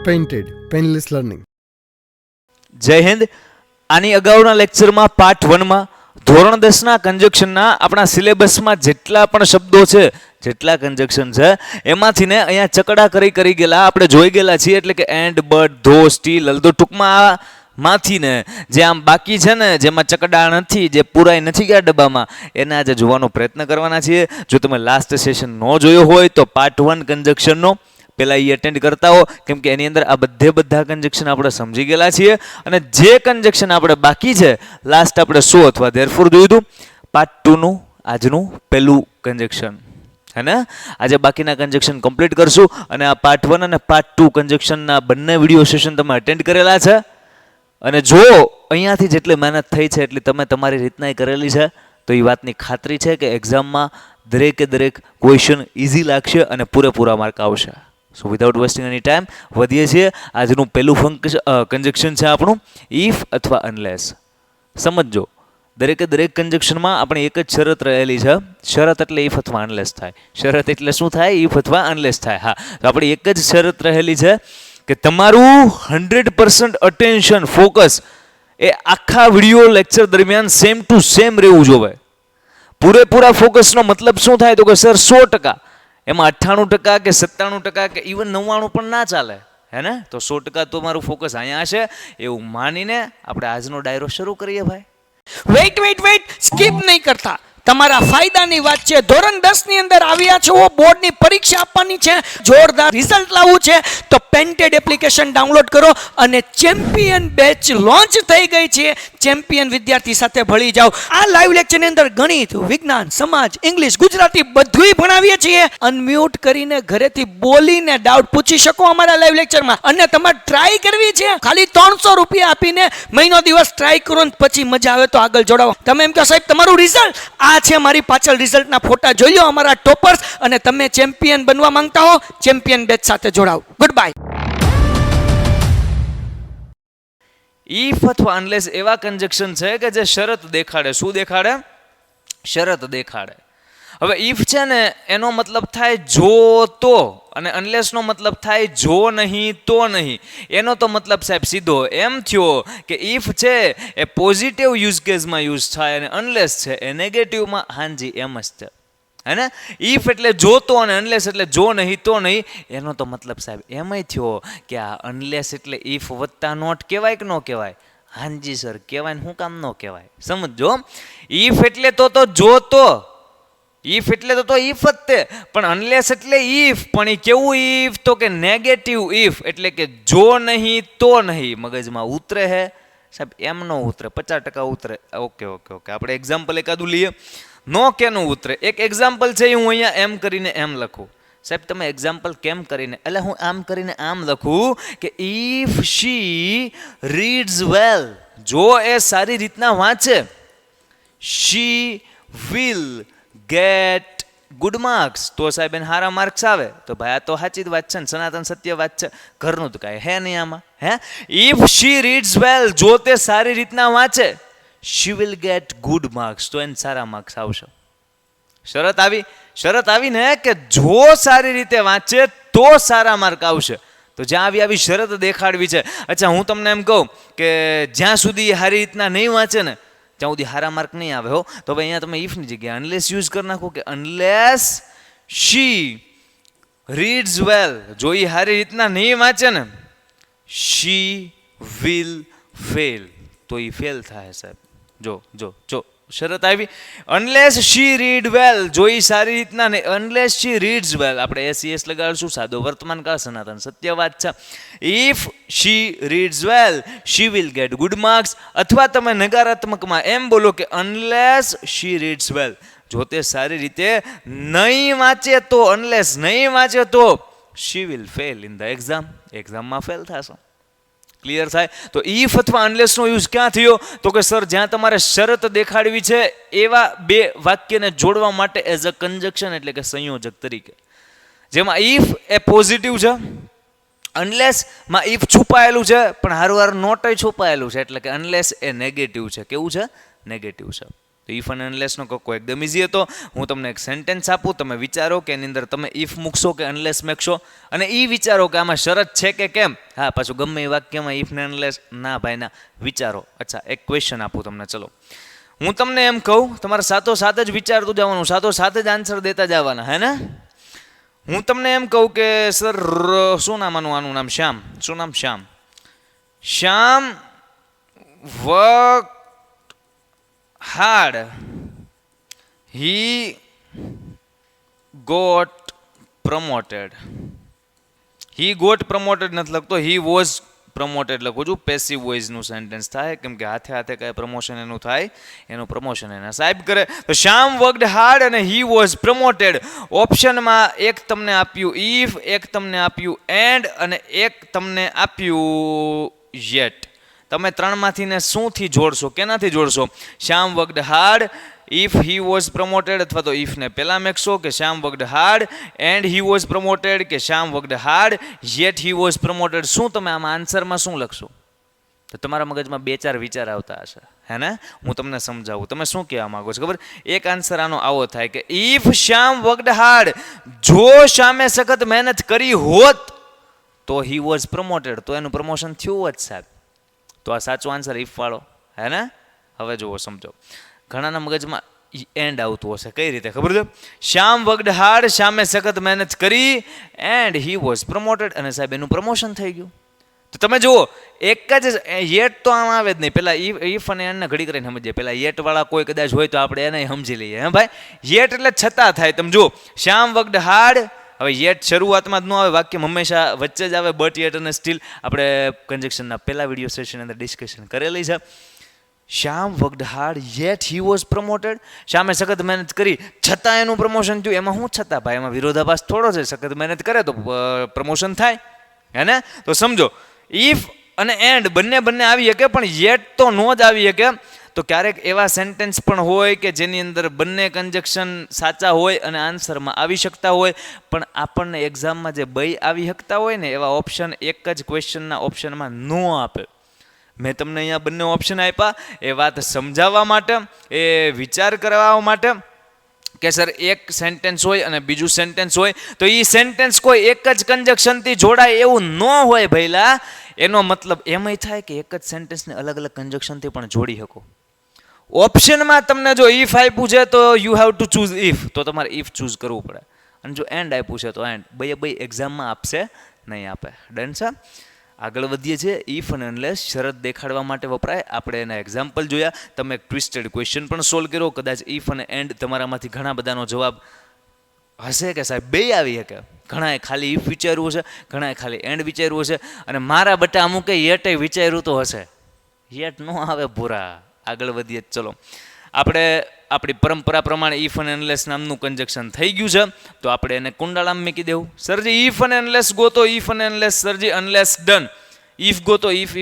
Painted painless learning. જય હિન્દ. આની અગાઉના લેક્ચરમાં પાર્ટ 1માં ધોરણ 10ના કન્જક્શનના આપણા સિલેબસમાં જેટલા પણ શબ્દો છે, જેટલા કન્જક્શન છે, એમાંથી ને અહીંયા ચકડા કરી ગયેલા આપણે જોઈ ગયેલા છીએ. એટલે કે એન્ડ, બટ, ધો, સ્ટીલ, હલદો, ટૂંકમાં માંથી ને જે આમ બાકી છે ને, જેમાં ચકડા નથી, જે પુરાઈ નથી ગયા ડબ્બામાં, એને આજે જોવાનો પ્રયત્ન કરવાના છીએ. જો તમે લાસ્ટ સેશન ન જોયો હોય તો પાર્ટ 1 કન્જક્શનનો પહેલાં એ અટેન્ડ કરતા હો, કેમ કે એની અંદર આ બધા કન્જક્શન આપણે સમજી ગયેલા છીએ. અને જે કન્જક્શન આપણે બાકી છે, લાસ્ટ આપણે સો અથવા ધેરફોર જોયું હતું. પાર્ટ 2નું આજનું પહેલું કન્જક્શન હે ને. આજે બાકીના કન્જક્શન કમ્પ્લીટ કરશું. અને આ પાર્ટ 1 અને પાર્ટ 2 કન્જક્શનના બંને વિડીયો સેશન તમે અટેન્ડ કરેલા છે. અને જો અહીંયાથી જેટલી મહેનત થઈ છે એટલી તમે તમારી રીતના કરેલી છે, તો એ વાતની ખાતરી છે કે એક્ઝામમાં દરેકે દરેક ક્વેશ્ચન ઇઝી લાગશે અને પૂરેપૂરા માર્ક આવશે. સો વિધાઉટ વેસ્ટિંગ એની ટાઈમ વધીએ છીએ. આજનું પહેલું કન્જક્શન છે આપણું ઇફ અથવા અનલેસ. સમજો, દરેકે દરેક કન્જક્શનમાં આપણે એક જ શરત રહેલી છે. શરત એટલે ઇફ અથવા અનલેસ થાય. શરત એટલે શું થાય? ઇફ અથવા અનલેસ થાય. હા, તો આપણી એક જ શરત રહેલી છે કે તમારું 100% અટેન્શન, ફોકસ એ આખા વિડીયો લેક્ચર દરમિયાન સેમ ટુ સેમ રહેવું જોવે. પૂરેપૂરા ફોકસનો મતલબ શું થાય? તો કે સર 100%, એમાં 98% કે 97% કે ઇવન 99 પણ ના ચાલે, હે ને. તો 100% તો મારું ફોકસ અહીંયા હશે એવું માનીને આપણે આજનો ડાયરો શરૂ કરીએ ભાઈ. વેઇટ સ્કીપ નહીં કરતા. તમારા ફાયદાની વાત છે. ધોરણ 10 ની અંદર આવ્યા છો, બોર્ડની પરીક્ષા આપવાની છે, જોરદાર રિઝલ્ટ લાવવું છે, તો પેન્ટેડ એપ્લિકેશન ડાઉનલોડ કરો અને ચેમ્પિયન બેચ લોન્ચ થઈ ગઈ છે. ચેમ્પિયન વિદ્યાર્થી સાથે ભળી જાઓ. આ લાઈવ લેક્ચરની અંદર ગણિત, વિજ્ઞાન, સમાજ, ઇંગ્લિશ, ગુજરાતી બધુંય ભણાવીએ છીએ. અનમ્યુટ કરીને ઘરેથી બોલીને ડાઉટ પૂછી શકો અમારા લાઈવ લેક્ચરમાં. અને તમારે ટ્રાય કરવી છે, ખાલી 300 રૂપિયા આપીને મહિનો દિવસ ટ્રાય કરો ને પછી મજા આવે તો આગળ જોડાવો. તમે એમ કહો સાહેબ તમારું રિઝલ્ટ આ છે, મારી પાછળ રિઝલ્ટના ફોટા જોઈ લો અમારા ટોપર્સ. અને તમે ચેમ્પિયન બનવા માંગતા હો, ચેમ્પિયન બેચ સાથે જોડાઓ. Good bye. ઇફ અથવા અનલેસ એવા કન્જક્શન છે કે જે શરત દેખાડે. શું દેખાડે? શરત દેખાડે. હવે ઇફ છે ને એનો મતલબ થાય જો તો, અને અનલેસનો મતલબ થાય જો નહીં તો નહીં. એનો તો મતલબ સાહેબ સીધો એમ થયો કે ઇફ છે એ પોઝિટિવ યુઝ કેસમાં યુઝ થાય અને અનલેસ છે એ નેગેટિવમાં. હાજી, એમ જ છે, હે ને. ઇફ એટલે જોતો અને અનલેસ એટલે જો નહીં તો નહીં. એનો તો મતલબ સાહેબ એમય થયો કે આ અનલેસ એટલે ઇફ વત્તા નોટ કહેવાય કે ન કહેવાય? હાજી સર કહેવાય ને, શું કામ ન કહેવાય? સમજો, ઇફ એટલે તો જોતો, ઇફ એટલે તો ઇફ જ તે, પણ અનલેસ એટલે ઇફ. પણ એ કેવું ઇફ? તો કે નેગેટિવ ઇફ, એટલે કે જો નહીં તો નહીં. મગજમાં ઉતરે હે સાહેબ? એમ ન ઉતરે, 50% ઉતરે. ઓકે. આપણે એક્ઝામ્પલ એકાદું લઈએ. નો કેનું ઉતરે? એક એક્ઝામ્પલ છે, હું અહીંયા એમ કરીને એમ લખું. સાહેબ તમે એક્ઝામ્પલ કેમ કરીને? એટલે હું આમ કરીને આમ લખું કે ઇફ શી રીડ્સ વેલ, જો એ સારી રીતના વાંચે, she will get good marks, તો સાહેબ એને સારા માર્ક્સ આવે. તો ભાઈ આ તો સાચી જ વાત છે ને, સનાતન સત્ય વાત છે. ઘરનું તો કાંઈ હે નહીં આમાં, હે. ઇફ શી રીડ્સ વેલ, જો તે સારી રીતના વાંચે, she will get good marks, તો એને સારા માર્ક્સ આવશે. શરત આવી ને કે જો સારી રીતે વાંચે તો સારા માર્ક આવશે. તો જ્યાં આવી શરત દેખાડવી છે. અચ્છા, હું તમને એમ કહું કે જ્યાં સુધી સારી રીતના નહીં વાંચે ને ત્યાં સુધી સારા માર્ક નહીં આવે હો. તો ભાઈ અહીંયા તમે ઇફની જગ્યાએ અનલેસ યુઝ કરી નાખો કે અનલેસ શી રીડ્સ વેલ, જો એ સારી રીતના નહીં વાંચે ને, શી વિલ ફેલ, તો એ ફેલ થાય સાહેબ. જો શરત આવી. અનલેસ શી રીડ વેલ, જો એ સારી રીતના નહીં. અનલેસ શી રીડ્સ વેલ, આપણે SES લગાડશું, સાદો વર્તમાન કાળ, સનાતન સત્ય વાત છે. If she reads well, she will get good marks. અથવા તમે નકારાત્મકમાં એમ બોલો કે અનલેસ શી રીડ્સ વેલ, જો તે સારી રીતે નહીં વાંચે તો, અનલેસ નહીં વાંચે તો she will fail in the exam, એક્ઝામમાં ફેલ થશે. ક્લિયર થાય? તો ઇફ અથવા અનલેસનો યુઝ ક્યાં થયો? તો કે સર જ્યાં તમારે શરત દેખાડવી છે એવા બે વાક્યને જોડવા માટે એઝ અ કન્જક્શન, એટલે કે સંયોજક તરીકે. જેમાં ઇફ એ પોઝિટિવ છે, અનલેસમાં ઇફ છુપાયેલું છે પણ હારું નોટ છુપાયેલું છે, એટલે કે અનલેસ એ નેગેટિવ છે. કેવું છે? નેગેટિવ છે. તો ઇફ અને અનલેસનો કક્કો એકદમ ઇઝી હતો. હું તમને એક સેન્ટેન્સ આપું, તમે વિચારો કે એની અંદર તમે ઇફ મૂકશો કે અનલેસ મેકશો, અને એ વિચારો કે આમાં શરત છે કે કેમ. હા, પાછું ગમે એ વાક્યમાં ઇફ ને અનલેસ ના ભાઈ ના, વિચારો. અચ્છા, એક ક્વેશ્ચન આપું તમને. ચલો, હું તમને એમ કહું, તમારે સાથોસાથ જ વિચારતું જવાનું, સાથોસાથ જ આન્સર દેતા જવાના, હે ને. હું તમને એમ કહું કે સર શું નામ આનું નામ શ્યામ. શું નામ? Shyam work hard, he got promoted. he got promoted નથી લખતો, he was promoted લખું છું. પેસિવ વોઇસનું સેન્ટેન્સ થાય, કેમ કે હાથે હાથે કાંઈ પ્રમોશન એનું થાય, એનું પ્રમોશન એના સાહેબ કરે. તો શ્યામ વર્કડ હાર્ડ અને he was promoted. ઓપ્શનમાં એક તમને આપ્યું if, એક તમને આપ્યું and, અને એક તમને આપ્યું yet. તમે ત્રણમાંથી ને શુંથી જોડશો, કેનાથી જોડશો? Shyam worked hard, if he was promoted, અથવા તો if ને પહેલા મેકશો કે Shyam worked hard and he was promoted, કે Shyam worked hard yet he was promoted. શું તમે આમાં આન્સરમાં શું લખશો? તો તમારા મગજમાં બે ચાર વિચાર આવતા હશે, હે ને. હું તમને સમજાવું, તમે શું કહેવા માંગો છો ખબર? એક આન્સર આનો આવો થાય કે if શ્યામ વર્કડ હાર્ડ, જો શ્યામે સખત મહેનત કરી હોત તો he was promoted, તો એનું પ્રમોશન થયું હોત સાહેબ. તો આ સાચો આન્સર ઇફ વાળો, હે ને. હવે જુઓ, સમજો. ઘણાના મગજમાં એન્ડ આવતું હશે. કઈ રીતે ખબર છે? શ્યામ વર્કડ હાર્ડ, શ્યામે સખત મહેનત કરી, એન્ડ હી વોઝ પ્રમોટેડ, અને સાહેબ એનું પ્રમોશન થઈ ગયું. તો તમે જુઓ, એક જ યેટ તો આમ આવે જ નહીં. પેલા ઇફ અને એન્ડને ઘડી કરીને સમજીએ. પેલા યેટ વાળા કોઈ કદાચ હોય તો આપણે એને સમજી લઈએ, હે ભાઈ. યેટ એટલે છતાં થાય. તમે જુઓ, શ્યામ વર્કડ હાર્ડ, હવે યેટ શરૂઆતમાં જ ન આવે, વાક્ય હંમેશા વચ્ચે જ આવે. બટ યેટ અને સ્ટીલ આપણે કન્જક્શનના પહેલા વિડીયો સેશન અંદર ડિસ્કશન કરેલી છે. Shyam worked hard yet he was promoted. શ્યામે સખત મહેનત કરી છતાં એનું પ્રમોશન થયું. એમાં શું છતાં ભાઈ? એમાં વિરોધાભાસ થોડો છે. સખત મહેનત કરે તો પ્રમોશન થાય, હે ને. તો સમજો, ઇફ અને એન્ડ બંને આવી શકે, પણ યેટ તો નો જ આવી શકે. તો ક્યારેક એવા સેન્ટેન્સ પણ હોય કે જેની અંદર બંને કન્જક્શન સાચા હોય અને આન્સરમાં આવી શકતા હોય, પણ આપણને એક્ઝામમાં જે બઈ આવી શકતા હોય ને, એવા ઓપ્શન એક જ ક્વેશ્ચનના ઓપ્શનમાં ન આપે. મેં તમને અહીંયા બંને ઓપ્શન આપ્યા એ વાત સમજાવવા માટે, એ વિચાર કરવા માટે કે સર એક સેન્ટેન્સ હોય અને બીજું સેન્ટેન્સ હોય તો એ સેન્ટેન્સ કોઈ એક જ કન્જક્શનથી જોડાય એવું ન હોય ભઈલા. એનો મતલબ એમય થાય કે એક જ સેન્ટેન્સને અલગ અલગ કન્જક્શનથી પણ જોડી શકો. ઓપ્શનમાં તમને જો ઇફ આપ્યું છે તો you have to choose if, તો તમારે ઇફ ચૂઝ કરવું પડે. અને જો એન્ડ આપ્યું છે તો એન્ડ. બે એક્ઝામમાં આપશે નહીં આપે. ડન છે. આગળ વધીએ છીએ. ઇફ અને અનલેસ શરત દેખાડવા માટે વપરાય. આપણે એના એક્ઝામ્પલ જોયા. તમે એક ટ્વિસ્ટેડ ક્વેશ્ચન પણ સોલ્વ કર્યો. કદાચ ઇફ અને એન્ડ તમારામાંથી ઘણા બધાનો જવાબ હશે કે સાહેબ બે આવી શકે. ઘણાએ ખાલી ઇફ વિચાર્યું હશે, ઘણાએ ખાલી એન્ડ વિચાર્યું હશે, અને મારા બટા અમુકે યેટે વિચાર્યું તો હશે. યેટ ન આવે પૂરા. આગળ વધીએ. ચલો, આપણે આપણી પરંપરા પ્રમાણે ઇફ અને અનલેસ નામનું કન્જક્શન થઈ ગયું છે, તો આપણે એને કુંડાળામાં મૂકી દેવું. સરજી ઇફ અને અનલેસ ગોતો. ઇફ અને અનલેસ સરજી. અનલેસ ડન. ઇફ ગોતો. ઇફ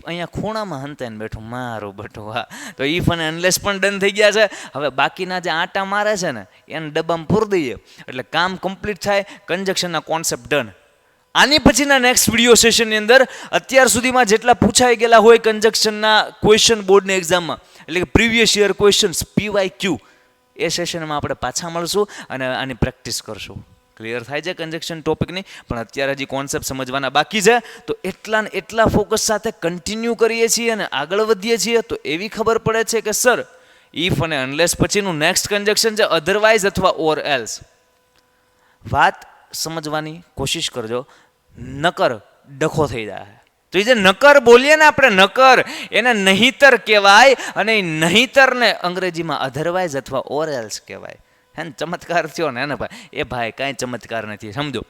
અહીંયા ખૂણામાં હંતાઈને બેઠું મારું બટું. હા, તો ઇફ અને અનલેસ પણ ડન થઈ ગયા છે. હવે બાકીના જે આટા મારે છે ને એને ડબ્બામાં પૂરી દઈએ એટલે કામ કમ્પ્લીટ થાય. કન્જક્શનના કોન્સેપ્ટ ડન. આની પછીના નેક્સ્ટ વિડીયો સેશનની અંદર અત્યાર સુધીમાં જેટલા પૂછાઈ ગયેલા હોય કન્જક્શનના ક્વેશ્ચન બોર્ડની એક્ઝામમાં, એટલે કે પ્રીવિયસ યર ક્વેશ્ચન્સ PYQ, એ સેશનમાં આપણે પાછા મળશું અને આની પ્રેક્ટિસ કરશું. ક્લિયર થાય છે કન્જક્શન ટોપિકની? પણ અત્યારે હજી કોન્સેપ્ટ સમજવાના બાકી છે. તો એટલા ફોકસ સાથે કન્ટિન્યુ કરીએ છીએ અને આગળ વધીએ છીએ તો એવી ખબર પડે છે કે સર ઇફ અને અનલેસ પછીનું નેક્સ્ટ કન્જક્શન છે અધરવાઇઝ અથવા ઓર એલ્સ. વાત સમજવાની કોશિશ કરજો, નકર ડખો થઈ જાય. તો એ જે નકર બોલીએ ને આપણે, નકર, એને નહીતર કહેવાય, અને એ નહીતરને અંગ્રેજીમાં અધરવાઇઝ અથવા ઓર એલ્સ કહેવાય. હે ને, ચમત્કાર થયો ને એને ભાઈ. એ ભાઈ કાંઈ ચમત્કાર નથી. સમજો,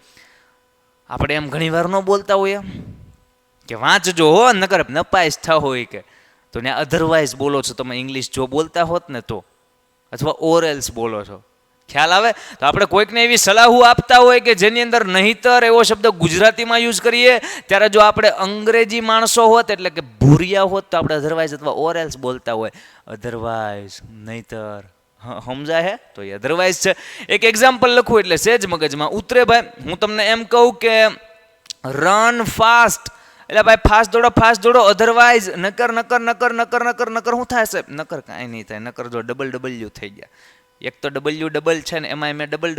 આપણે એમ ઘણી વાર ન બોલતા હોઈએ કે વાંચજો હો નકર નપાઈશ થા હોય કે, તો ને અધરવાઇઝ બોલો છો તમે ઇંગ્લિશ જો બોલતા હોત ને તો, અથવા ઓર એલ્સ બોલો છો. ખ્યાલ આવે? તો આપણે કોઈકને એવી સલાહો આપતા હોય કે જેની અંદર નહીતર એવો શબ્દ ગુજરાતીમાં યુઝ કરીએ, ત્યારે જો આપણે અંગ્રેજી માણસો હોત એટલે કે ભૂરિયા હોત તો આપણે અધરવાઇઝ અથવા ઓર એલ્સ બોલતા હોય. અધરવાઇઝ, નહીતર. સમજાય હે? તો એ અધરવાઇઝ છે. એક એક્ઝામ્પલ લખું એટલે સેજ મગજમાં ઉતરે ભાઈ. હું તમને એમ કહું કે રન ફાસ્ટ એટલે ભાઈ ફાસ્ટ દોડો અધરવાઇઝ નકર શું થાય સાહેબ? નકર કાંઈ નહીં થાય. નકર જો ડબલ થઈ ગયા. એક તો ડબલ છે ને એમાં મેં ડબલ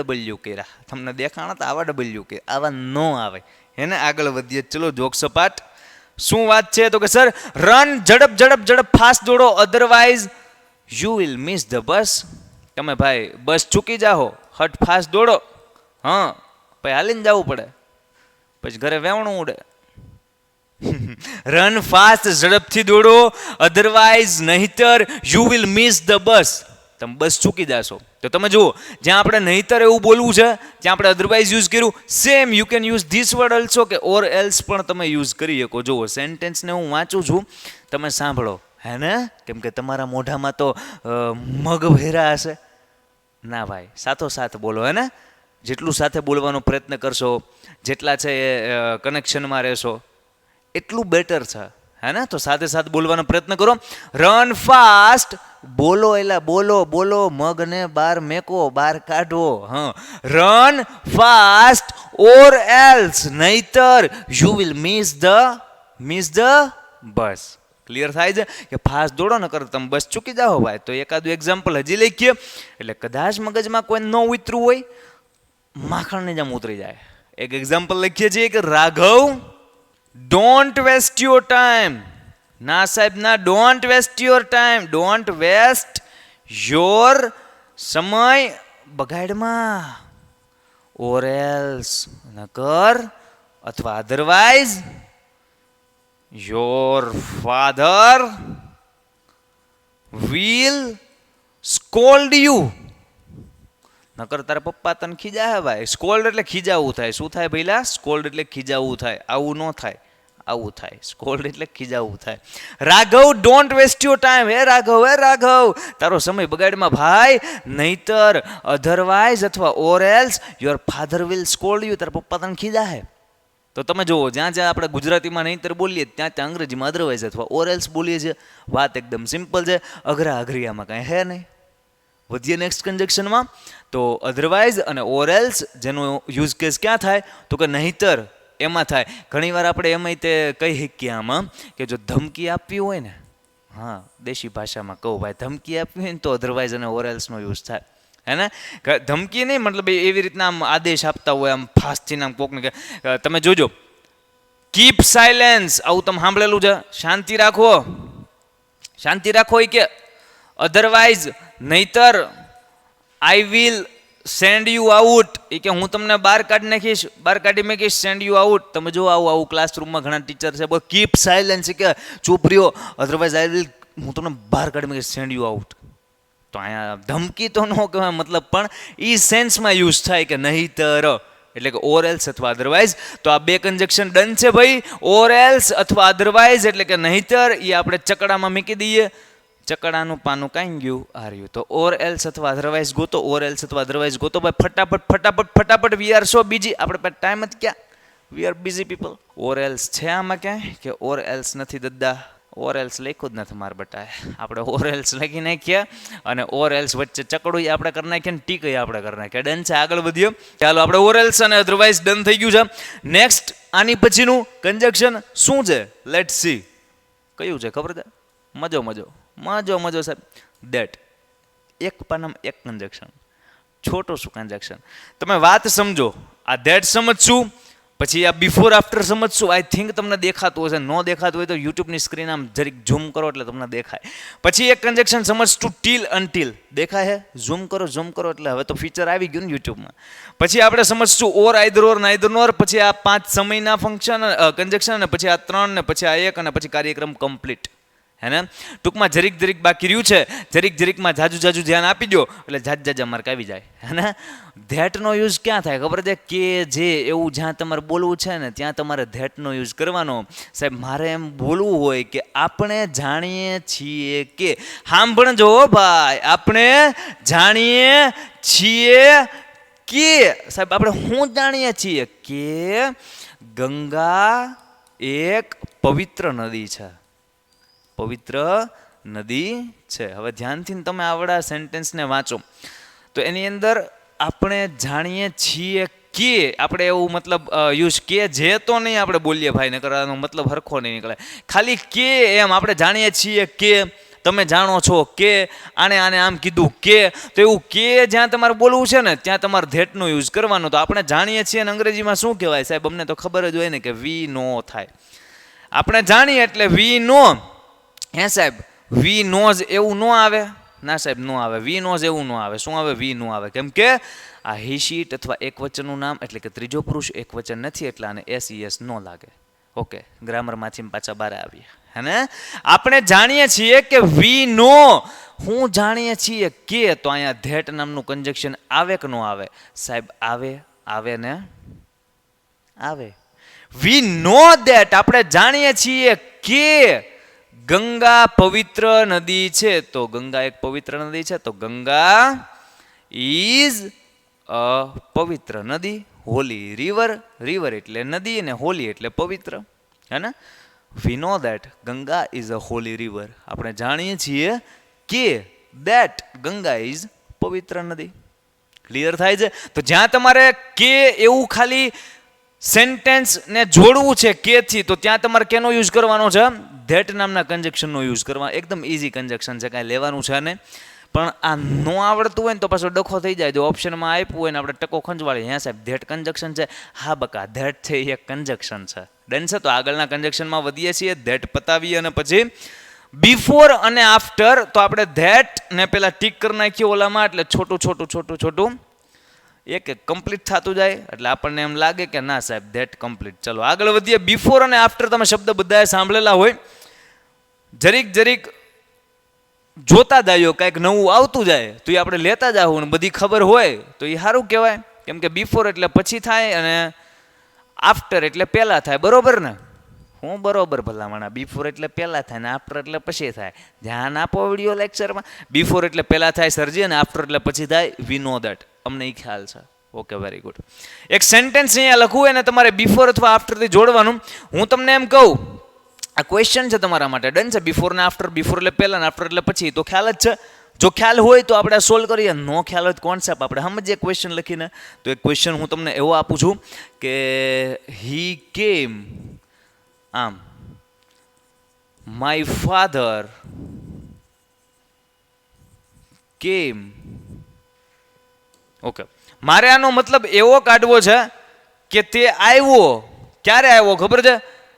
કર્યા. તમને દેખાણા તો આવા ડબલ્યુ કે આવા નો આવે. એને આગળ વધીએ. ચલો જોક સપાટ. શું વાત છે? તો કે સર રન ઝડપ ફાસ્ટ દોડો otherwise you will miss the bus. તમે ભાઈ બસ ચૂકી જાઓ. હટ ફાસ્ટ દોડો. હા પછી હાલીને જવું પડે. પછી ઘરે વેવણું ઉડે. રન ફાસ્ટ ઝડપથી દોડો અધરવાઇઝ નહીતર you will miss the bus. તમે બસ ચૂકી જાશો. તો તમે જુઓ જ્યાં આપણે નહીતર એવું બોલવું છે ત્યાં આપણે અધરવાઇઝ યુઝ કર્યું. Same you can use this word also કે ઓર એલ્સ પણ તમે યુઝ કરી શકો. જુઓ સેન્ટેન્સને હું વાંચું છું તમે સાંભળો હે ને, કેમ કે તમારા મોઢામાં તો મગ ભેરા હશે. ના ભાઈ સાથોસાથ બોલો હે ને. જેટલું સાથે બોલવાનો પ્રયત્ન કરશો જેટલા છે એ કનેક્શનમાં રહેશો એટલું બેટર છે હે ને. તો સાથે સાથે બોલવાનો પ્રયત્ન કરો. રન ફાસ્ટ બોલો એલા બોલો મગને બહાર મેકો બહાર કાઢો. હા રન ફાસ્ટ ઓર એલ્સ નહીતર you will miss the bus. Clear થાય છે કે ફાસ્ટ દોડો ન કરો તમે બસ ચૂકી જાઓ ભાઈ. તો એકાદું એક્ઝામ્પલ હજી લખીએ એટલે કદાચ મગજમાં કોઈ ન ઉતરું હોય માખણની જેમ ઉતરી જાય. એક એક્ઝામ્પલ લખીએ છીએ કે Raghav don't waste your time. ના સાહેબ ના, don't waste your time. Don't waste your સમય બગાડમાં. ઓર એલ્સ નકર અથવા otherwise your father will scold you. નકર તારા પપ્પા તને ખીજા હે ભાઈ. સ્કોલ્ડ એટલે ખીજાવું થાય. શું થાય ભઈલા? સ્કોલ્ડ એટલે ખીજાવું થાય. આવું ન થાય, આવું થાય. સ્કોલ્ડ એટલે ખીજાવું થાય. Raghav don't waste your time. હે રાઘવ તારો સમય બગાડમાં ભાઈ. નહીતર અધરવાઇઝ અથવા or else your father will scold you. તારા પપ્પા તને ખીજા હે. તો તમે જુઓ જ્યાં આપણે ગુજરાતીમાં નહીતર બોલીએ ત્યાં અંગ્રેજીમાં અધરવાઇઝ અથવા ઓર એલ્સ બોલીએ છીએ. વાત એકદમ સિમ્પલ છે. અઘરિયામાં કાંઈ હે નહીં. વધીએ નેક્સ્ટ કન્જક્શનમાં. તો અધરવાઇઝ અને ઓર એલ્સ જેનો યુઝ કેસ ક્યાં થાય તો કે નહીતર એમાં થાય. ઘણીવાર આપણે એમાંય તે કહી શકીએ આમાં કે જો ધમકી આપવી હોય ને, હા દેશી ભાષામાં કહું ભાઈ, ધમકી આપવી હોય ને તો અધરવાઇઝ અને ઓર એલ્સનો યુઝ થાય હે ને. ધમકી નહીં મતલબ એવી રીતના આમ આદેશ આપતા હોય આમ ફાસ્ટથી આમ કોકને કે તમે જોજો કીપ સાયલેન્સ આવું તમે સાંભળેલું છે. શાંતિ રાખો એ કે અધરવાઇઝ નહીતર I will send you out. એ કે હું તમને બહાર કાઢી નાખીશ સેન્ડ યુ આઉટ. તમે જો આવું ક્લાસરૂમમાં ઘણા ટીચર છે બોલ કીપ સાયલેન્સ કે ચૂપ રહ્યો અધરવાઇઝ આઈ વિલ હું તમને બહાર કાઢી નાખીશ સેન્ડ યુ આઉટ. તો અહીંયા ધમકી તો ન કહેવાય મતલબ પણ એ સેન્સમાં યુઝ થાય કે નહીતર એટલે કે ઓર એલ્સ અથવા અધરવાઇઝ. તો આ બે કન્જક્શન ડન છે ભાઈ. ઓર એલ્સ અથવા અધરવાઇઝ એટલે કે નહીતર એ આપણે ચકડામાં મૂકી દઈએ. ચકડાનું પાનું કાંઈ ગયું આ રહ્યું. તો ઓર એલ્સ અથવા અધરવાઇઝ ગોતો. ઓર એલ્સ અથવા અધરવાઇઝ ગોતો ભાઈ ફટાફટ. વી આર સો બીજી. આપણે પાસે ટાઈમ જ ક્યાં? We are busy people. Or else છે આમાં ક્યાંય કે ઓર એલ્સ નથી દદ્દા. ઓર એલ્સ લખ્યું જ નથી મારા બટાએ. આપણે ઓર એલ્સ લખી નાખ્યા અને ઓર એલ્સ વચ્ચે ચકડું આપણે કરી નાખીએ ને ટીક આપણે કરી નાખ્યા. ડન છે. આગળ વધ્યો. ચાલો આપણે ઓર એલ્સ અને અધરવાઇઝ ડન થઈ ગયું છે. નેક્સ્ટ આની પછીનું કન્જક્શન શું છે? Let see. કયું છે ખબર છે? મજો સાહેબ. દેટ. એક પાનામાં એક કન્જક્શન. છોટું શું કન્જક્શન. તમે વાત સમજો. આ દેટ સમજશું પછી આ બિફોર આફ્ટર સમજશું. આઈ થિંક તમને દેખાતું હશે. ન દેખાતું હોય તો યુટ્યુબની સ્ક્રીન આમ જરીક ઝૂમ કરો એટલે તમને દેખાય. પછી એક કન્જક્શન સમજતું ટીલ અનટીલ. દેખાય હે? ઝૂમ કરો એટલે હવે તો ફીચર આવી ગયું ને યુટ્યુબમાં. પછી આપણે સમજશું ઓર આઈધર ઓર નાઈધર નોર. પછી આ 5 સમયના ફંક્શન કન્જક્શન અને પછી આ 3 ને પછી આ 1 અને પછી કાર્યક્રમ કમ્પ્લીટ હે ને. ટૂંકમાં જરીક બાકી રહ્યું છે. જરીકમાં જાજુ ધ્યાન આપી દો એટલે જાજા માર્ક આવી જાય હે ને. ધેટનો યુઝ ક્યાં થાય ખબર છે? કે જે એવું જ્યાં તમારે બોલવું છે ને ત્યાં તમારે ધેટનો યુઝ કરવાનો. સાહેબ મારે એમ બોલવું હોય કે આપણે જાણીએ છીએ કે, સાંભળજો ભાઈ, આપણે જાણીએ છીએ કે, સાહેબ આપણે શું જાણીએ છીએ કે ગંગા એક પવિત્ર નદી છે. પવિત્ર નદી છે. હવે ધ્યાનથી તમે આવડા સેન્ટેન્સને વાંચો તો એની અંદર આપણે જાણીએ છીએ કે આપણે એવું મતલબ યુઝ કે જે તો નહીં આપણે બોલીએ ભાઈ નકર આનો મતલબ હરખો નહીં નીકળે. ખાલી કે એમ આપણે જાણીએ છીએ કે તમે જાણો છો કે આને આમ કીધું કે, તો એવું કે જ્યાં તમારે બોલવું છે ને ત્યાં તમારે ધેટનો યુઝ કરવાનો. તો આપણે જાણીએ છીએ અને અંગ્રેજીમાં શું કહેવાય સાહેબ? અમને તો ખબર જ હોય ને કે વી નો થાય. આપણે જાણીએ એટલે વી નો. હે સાહેબ, વી નોઝ એવું ન આવે? ના સાહેબ, ન આવે. વી નોઝ એવું ન આવે. શું આવે? વી નો આવે. કેમ કે આ હી શીટ અથવા એક વચનનું નામ એટલે કે ત્રીજો પુરુષ એક વચન નથી એટલે આને એસ ન લાગે. ઓકે, ગ્રામરમાંથી પાછા બહાર આવીએ. હે, આપણે જાણીએ છીએ કે વી નો. હું જાણીએ છીએ કે, તો અહીંયા ધેટ નામનું કંજક્શન આવે કે ન આવે? સાહેબ આવે. આવે ને આવે. વી નો ધેટ. આપણે જાણીએ છીએ કે ગંગા પવિત્ર નદી છે. તો ગંગા એક પવિત્ર નદી છે. તો ગંગા ઇઝ અ પવિત્ર નદી. હોલી રિવર. રિવર એટલે નદી અને હોલી એટલે પવિત્ર. હે ને? We know that Ganga is a holy river. આપણે જાણીએ છીએ કે દેટ ગંગા ઇઝ પવિત્ર નદી. ક્લિયર થાય છે? તો જ્યાં તમારે કે એવું ખાલી સેન્ટેન્સ ને જોડવું છે કે થી, તો ત્યાં તમારે કેનો યુઝ કરવાનો છે? ધેટ નામના કંજક્શનનો યુઝ કરવા. એકદમ ઇઝી કંજક્શન છે, કાંઈ લેવાનું છે ને. પણ આ ન આવડતું હોય ને તો પાછો ડખો થઈ જાય. જો ઓપ્શનમાં આપ્યું હોય ને આપણે ટકો ખંજવાળીએ, હે સાહેબ ધેટ કંજક્શન છે. હા બકા, ધેટ છે એ એક કંજક્શન છે. ડન છે? તો આગળના કંજક્શનમાં વધીએ છીએ. ધેટ પતાવીએ અને પછી બિફોર અને આફ્ટર. તો આપણે ધેટ ને પેલા ટીક કરી નાખીએ ઓલામાં, એટલે છોટું એક કમ્પ્લીટ થતું જાય. એટલે આપણને એમ લાગે કે ના સાહેબ ધેટ કમ્પ્લીટ. ચલો આગળ વધીએ. બિફોર અને આફ્ટર તમે શબ્દ બધાએ સાંભળેલા હોય. જરીક જોતા જાયો, કાંઈક નવું આવતું જાય તો એ આપણે લેતા જાવ ને બધી ખબર હોય તો એ સારું કહેવાય. કેમ કે બિફોર એટલે પછી થાય અને આફ્ટર એટલે પહેલાં થાય. બરોબર ને? હું બરોબર ભલામણા. બિફોર એટલે પહેલાં થાય ને આફ્ટર એટલે પછી થાય. ધ્યાન આપો વિડીયો લેક્ચરમાં. બિફોર એટલે પહેલાં થાય સરજી અને આફ્ટર એટલે પછી થાય. વી નો દેટ. અમને એ ખ્યાલ છે. Okay, very good. એક સેન્ટેન્સ અહીંયા લખવું હોય ને તમારે બિફોર અથવા આફ્ટરથી જોડવાનું. હું તમને એમ કહું, આ ક્વેશ્ચન છે તમારા માટે. ડન છે? બિફોર ને આફ્ટર. બિફોર એટલે પહેલા ને આફ્ટર એટલે પછી. તો ખ્યાલ જ છે. જો ખ્યાલ હોય તો આપણે સોલ્વ કરીએ. નો ખ્યાલ હોય તો કોન્સેપ્ટ આપણે સમજીએ ક્વેશ્ચન લખીને. તો એક ક્વેશ્ચન હું તમને એવો આપું છું કે હી કેમ આમ માય ફાધર કેમ. ઓકે, મારે આનો મતલબ એવો કાઢવો છે કે તે આવ્યો. ક્યારે આવ્યો ખબર છે?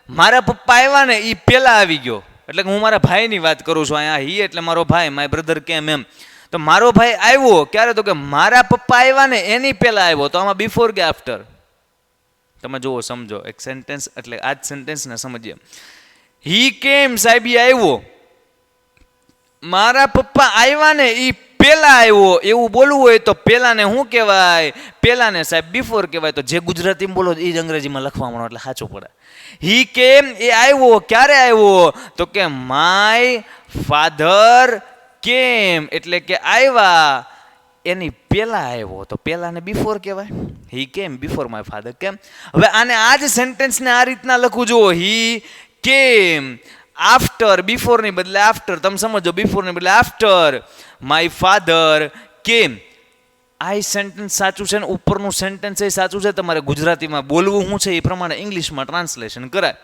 મારા પપ્પા આવ્યા ને એ પહેલા આવી ગયો. એટલે કે હું મારા ભાઈની વાત કરું છું. અહીંયા હી એટલે મારો ભાઈ, માય બ્રધર કેમ એમ. તો મારો ભાઈ આવ્યો ક્યારે? તો કે મારા પપ્પા આવ્યા ને એની પહેલા આવ્યો. તો આમાં બિફોર કે આફ્ટર? તમે જુઓ, સમજો. એક સેન્ટેન્સ એટલે આ જ સેન્ટેન્સને સમજીએ. હી કેમ સાહેબ એ આવ્યો. મારા પપ્પા આવ્યા ને એ પહેલા આવ્યો એવું બોલવું હોય તો પહેલાને શું કહેવાય? પહેલાને સાહેબ બિફોર કહેવાય. તો જે ગુજરાતીમાં બોલો એ જ અંગ્રેજીમાં લખવા માંડો એટલે સાચું પડે. હી કેમ એ આવ્યો. ક્યારે આવ્યો? તો કે માય ફાધર કેમ એટલે કે આવ્યા એની પહેલા આવ્યો. તો પહેલાને બિફોર કહેવાય. હી કેમ બિફોર માય ફાધર કેમ. હવે આને આ જ સેન્ટેન્સને આ રીતના લખવું જુઓ. હી કેમ આફ્ટર. બિફોર ની બદલે આફ્ટર. તમે સમજો, બિફોર ની બદલે આફ્ટર માય ફાધર કેમ. આ સેન્ટેન્સ સાચું છે ને ઉપરનું સેન્ટેન્સ એ સાચું છે. તમારે ગુજરાતીમાં બોલવું શું છે એ પ્રમાણે ઇંગ્લિશમાં ટ્રાન્સલેશન કરાય.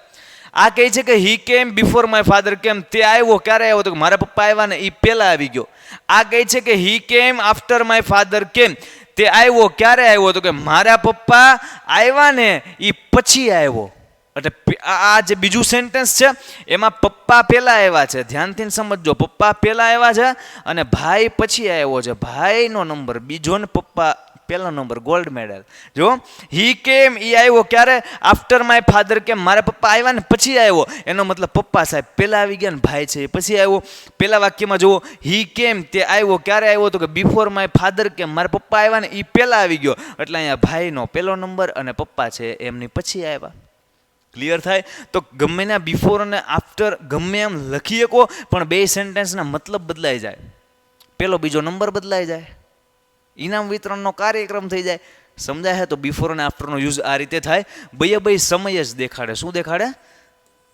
આ કહે છે કે હી કેમ બિફોર માય ફાધર કેમ. તે આવ્યો ક્યારે આવ્યો? તો મારા પપ્પા આવ્યા ને એ પહેલા આવી ગયો. આ કહે છે કે હી કેમ આફ્ટર માય ફાધર કેમ. તે આવ્યો ક્યારે આવ્યો? તો કે મારા પપ્પા આવ્યા ને એ પછી આવ્યો. એટલે આ જે બીજું સેન્ટેન્સ છે એમાં પપ્પા પહેલા આવ્યા છે. ધ્યાનથી સમજો. પપ્પા પહેલા આવ્યા છે અને ભાઈ પછી આવ્યો છે. ભાઈનો નંબર બીજો ને પપ્પા પહેલો નંબર. Gold medal. જો હી કેમ એ આવ્યો ક્યારે? આફ્ટર માય ફાધર કેમ. મારા પપ્પા આવ્યા ને પછી આવ્યો. એનો મતલબ પપ્પા સાહેબ પહેલા આવી ગયા ને ભાઈ છે એ પછી આવ્યો. પહેલા વાક્યમાં જુઓ, હી કેમ તે આવ્યો ક્યારે આવ્યો? તો કે બિફોર માય ફાધર કેમ. મારા પપ્પા આવ્યા ને એ પહેલા આવી ગયો. એટલે અહીંયા ભાઈનો પહેલો નંબર અને પપ્પા છે એમની પછી આવ્યા. ક્લિયર થાય? તો ગમે ના બિફોર અને આફ્ટર ગમે એમ લખી શકો પણ બે સેન્ટેન્સના મતલબ બદલાઈ જાય. પેલો બીજો નંબર બદલાઈ જાય. ઇનામ વિતરણનો કાર્યક્રમ થઈ જાય. સમજાય? તો બિફોર અને આફ્ટરનો યુઝ આ રીતે થાય. બે સમય જ દેખાડે. શું દેખાડે?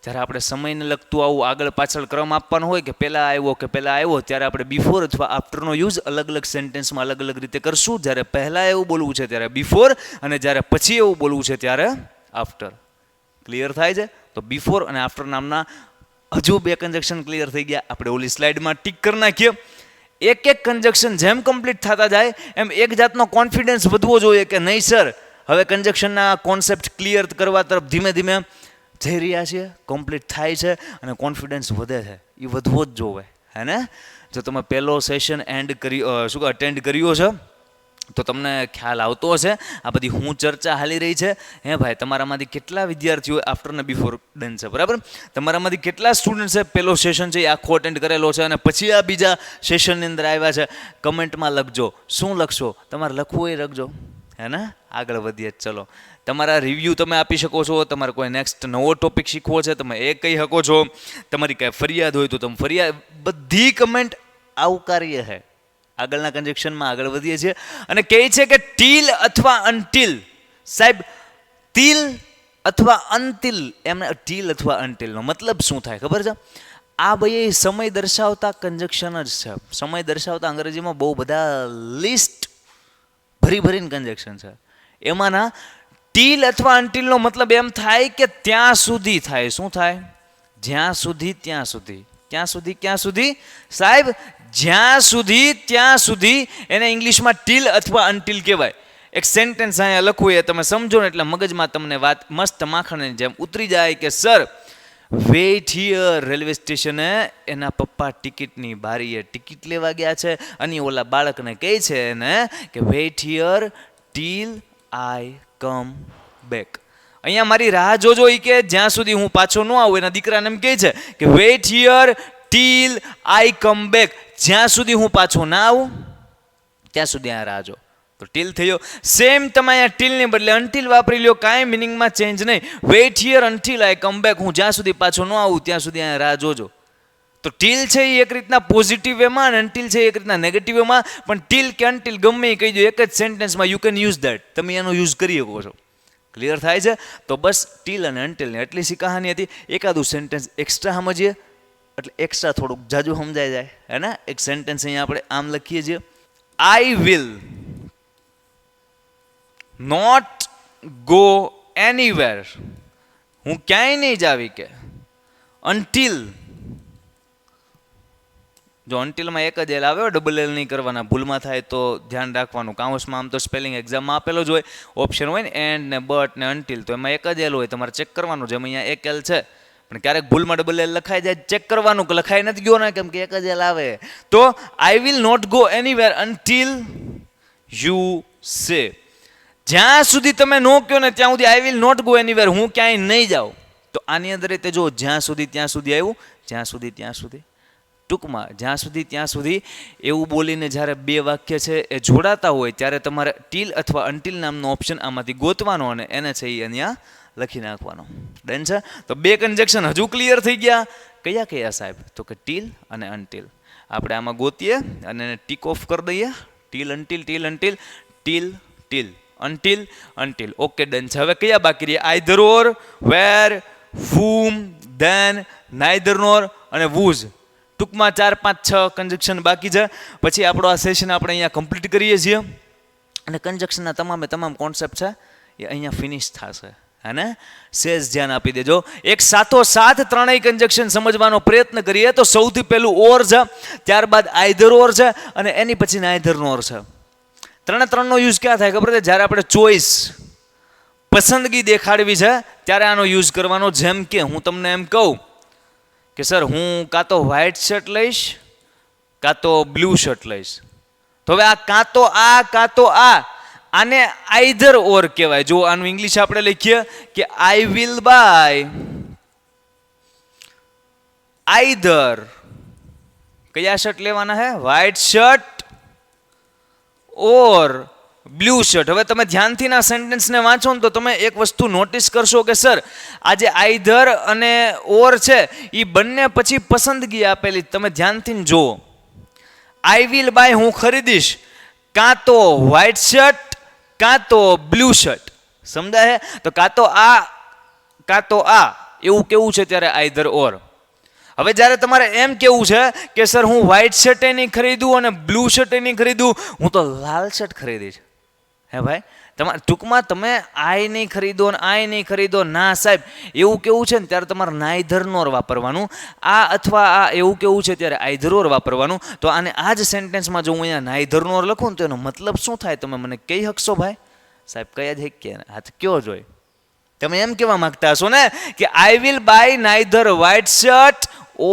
જ્યારે આપણે સમયને લગતું આવું આગળ પાછળ ક્રમ આપવાનો હોય કે પહેલાં આવ્યો ત્યારે આપણે બિફોર અથવા આફ્ટરનો યુઝ અલગ અલગ સેન્ટેન્સમાં અલગ અલગ રીતે કરશું. જ્યારે પહેલાં એવું બોલવું છે ત્યારે બિફોર, અને જ્યારે પછી એવું બોલવું છે ત્યારે આફ્ટર. ક્લિયર થાય છે? તો બિફોર અને આફ્ટર નામના હજુ 2 કન્જક્શન ક્લિયર થઈ ગયા. આપણે ઓલી સ્લાઇડમાં ટીક કરી નાખીએ. એક કન્જક્શન જેમ કમ્પ્લીટ થતા જાય એમ એક જાતનો કોન્ફિડન્સ વધવો જોઈએ કે નહીં સર, હવે કન્જક્શનના કોન્સેપ્ટ ક્લિયર કરવા તરફ ધીમે ધીમે જઈ રહ્યા છીએ, કમ્પ્લીટ થાય છે અને કોન્ફિડન્સ વધે છે. એ વધવો જ જોવે, હે ને? જો તમે પહેલો સેશન અટેન્ડ કર્યો છે તો તમને ખ્યાલ આવતો હશે આ બધી હું ચર્ચા હાલી રહી છે. હે ભાઈ, તમારામાંથી કેટલા વિદ્યાર્થીઓ આફ્ટર ને બિફોર ડન છે? બરાબર. તમારામાંથી કેટલા સ્ટુડન્ટ્સે પહેલો સેશન છે એ આખો અટેન્ડ કરેલો છે અને પછી આ બીજા સેશનની અંદર આવ્યા છે? કમેન્ટમાં લખજો. શું લખશો? તમારે લખવું એ લખજો, હે ને? આગળ વધીએ. ચલો, તમારા રિવ્યૂ તમે આપી શકો છો. તમારે કોઈ નેક્સ્ટ નવો ટોપિક શીખવો છે તમે એ કહી શકો છો. તમારી કાંઈ ફરિયાદ હોય તો તમે ફરિયાદ, બધી કમેન્ટ આવકાર્ય છે. આગળના કન્જક્શનમાં આગળ વધીએ છીએ અને કહે છે કે ટીલ અથવા અનટિલ. સાહેબ, ટીલ અથવા અનટિલ, એમને ટીલ અથવા અનટિલનો મતલબ શું થાય ખબર છે? આ ભાઈ સમય દર્શાવતા કન્જક્શન જ છે. સમય દર્શાવતા અંગ્રેજીમાં બહુ બધા લિસ્ટ ભરીને કન્જક્શન છે. એમાંના ટીલ અથવા અનટિલનો મતલબ એમ થાય કે ત્યાં સુધી થાય. શું થાય? જ્યાં સુધી ત્યાં સુધી. ક્યાં સુધી? ક્યાં સુધી? સાહેબ, જ્યાં સુધી ત્યાં સુધી એને ઇંગ્લિશમાં ટીલ અથવા અનટિલ કહેવાય. એક સેન્ટેન્સ અહીંયા લખવું એ તમે સમજો ને એટલે મગજમાં તમને વાત મસ્ત માખણની જેમ ઉતરી જાય કે સર વેઇટ હિયર, રેલવે સ્ટેશને એના પપ્પા ટિકિટની બારીએ ટિકિટ લેવા ગયા છે અને ઓલા બાળકને કહે છે એને કે wait here till I come back. અહીંયા મારી રાહ જોજો એ કે જ્યાં સુધી હું પાછો ન આવું. એના દીકરાને એમ કહે છે કે wait here till I come back. જ્યાં સુધી હું પાછો ના આવું ત્યાં સુધી આ રાહ જો. તો ટીલ થયો. સેમ તમે અહીંયા ટીલને બદલે અનટિલ વાપરી લ્યો, કાંઈ મિનિંગમાં ચેન્જ નહીં. Wait here until I come back. હું જ્યાં સુધી પાછો ન આવું ત્યાં સુધી અહીંયા રાહ જોજો. તો ટીલ છે એ એક રીતના પોઝિટિવ વેમાં અને અનટિલ છે એક રીતના નેગેટિવ વેમાં. પણ ટીલ કે અનટિલ ગમે એ કહી દો, એક જ સેન્ટેન્સમાં યુ કેન યુઝ દેટ. તમે એનો યુઝ કરી શકો છો. ક્લિયર થાય છે? તો બસ ટીલ અને અનટિલની એટલી સી કહાની હતી. એકાદું સેન્ટેન્સ એક્સ્ટ્રા સમજીએ એટલે એક્સ્ટ્રા થોડુંક જાજુ સમજાઈ જાય, હે ને? એક સેન્ટેન્સ અહીંયા આપણે આમ લખીએ છીએ, I will not go anywhere. હું ક્યાંય નહીં જાવી કે અનટિલ. જો અનટિલમાં એક જ એલ આવે, ડબલ એલ નહીં કરવાના. ભૂલમાં થાય તો ધ્યાન રાખવાનું. કાઉન્સમાં આમ તો સ્પેલિંગ એક્ઝામમાં આપેલો જ હોય, ઓપ્શન હોય ને એન્ડ ને બટ ને અનટિલ, તો એમાં એક જ એલ હોય. તમારે ચેક કરવાનું. જેમ અહીંયા એક એલ છે પણ ક્યારેક ભૂલમાં ડબલ એલ લખાઈ જાય, ચેક કરવાનું કે લખાઈ નથી ગયો ને, કેમ કે એક જ એલ આવે. તો I will not go anywhere until you say. જ્યાં સુધી તમે નો કહો ને ત્યાં સુધી I will not go anywhere, હું ક્યાંય નહીં જાઉં. તો આની અંદર રીતે જો જ્યાં સુધી ત્યાં સુધી આવ્યું, જ્યાં સુધી ત્યાં સુધી. ટૂંકમાં જ્યાં સુધી ત્યાં સુધી એવું બોલીને જ્યારે 2 વાક્ય છે એ જોડાતા હોય ત્યારે તમારે ટીલ અથવા અનટિલ નામનો ઓપ્શન આમાંથી ગોતવાનો અને એને છે એ અહીંયા લખી નાખવાનો. ડન છે? તો 2 કન્જક્શન હજુ ક્લિયર થઈ ગયા. કયા કયા સાહેબ? તો કે ટીલ અને અનટિલ. આપણે આમાં ગોતીએ અને એને ટીક ઓફ કરી દઈએ. Till until, till until, till till, until until. Okay, done છે. હવે કયા બાકી રહ્યા? Either or, where, whom, then, neither nor અને whose. ટૂંકમાં 4, 5, 6 કન્જક્શન બાકી છે. પછી આપણો આ સેશન આપણે અહીંયા કમ્પ્લીટ કરીએ છીએ અને કન્જક્શનના તમામ કોન્સેપ્ટ છે એ અહીંયા ફિનિશ થશે, હે ને? સેજ ધ્યાન આપી દેજો. એક સાથોસાથ ત્રણેય કન્જક્શન સમજવાનો પ્રયત્ન કરીએ તો સૌથી પહેલું ઓર છે, ત્યારબાદ આઈધર ઓર છે અને એની પછી નાઈધર નોર છે. ત્રણનો યુઝ ક્યાં થાય ખબર છે? જ્યારે આપણે ચોઈસ, પસંદગી દેખાડવી છે ત્યારે આનો યુઝ કરવાનો. જેમ કે હું તમને એમ કહું કે સર હું કાં તો વ્હાઇટ શર્ટ લઈશ કાં તો બ્લુ શર્ટ લઈશ. તો હવે આ કાં તો આ આને આઈધર ઓર કહેવાય. જો આનું ઇંગ્લિશ આપણે લખીએ કે આઈ વિલ બાય આઈધર, કયા શર્ટ લેવાના હે? વ્હાઇટ શર્ટ ઓર બ્લુ શર્ટ. હવે તમે ધ્યાનથી ના સેન્ટેન્સને વાંચો ને તો તમે એક વસ્તુ નોટિસ કરશો કે સર આ જે આઈધર અને ઓર છે એ બંને પછી પસંદગી આપેલી. તમે ધ્યાનથી જુઓ. આઈ વિલ બાય હું ખરીદીશ કાં તો વ્હાઇટ શર્ટ કાં તો બ્લુ શર્ટ. સમજાય? તો કાં તો આ એવું કેવું છે ત્યારે આઈધર ઓર. હવે જ્યારે તમારે એમ કેવું છે કે સર હું વ્હાઇટ શર્ટ નહીં ખરીદું અને બ્લુ શર્ટ નહીં ખરીદું, હું તો લાલ શર્ટ ખરીદીશ. હે ભાઈ, તમારે ટૂંકમાં તમે આય નહીં ખરીદો ને આય નહીં ખરીદો, ના સાહેબ એવું કેવું છે ને ત્યારે તમારે નાઈધર નોર વાપરવાનું. આ અથવા આ એવું કેવું છે ત્યારે આઈધર ઓર વાપરવાનું. તો આને આ જ સેન્ટેન્સમાં જો હું અહીંયા નાઈધર નોર લખું ને તો એનો મતલબ શું થાય તમે મને કહી શકશો ભાઈ? સાહેબ કયા જ હેક કે હાથ કયો જોઈ? તમે એમ કહેવા માંગતા હશો ને કે I will buy neither white shirt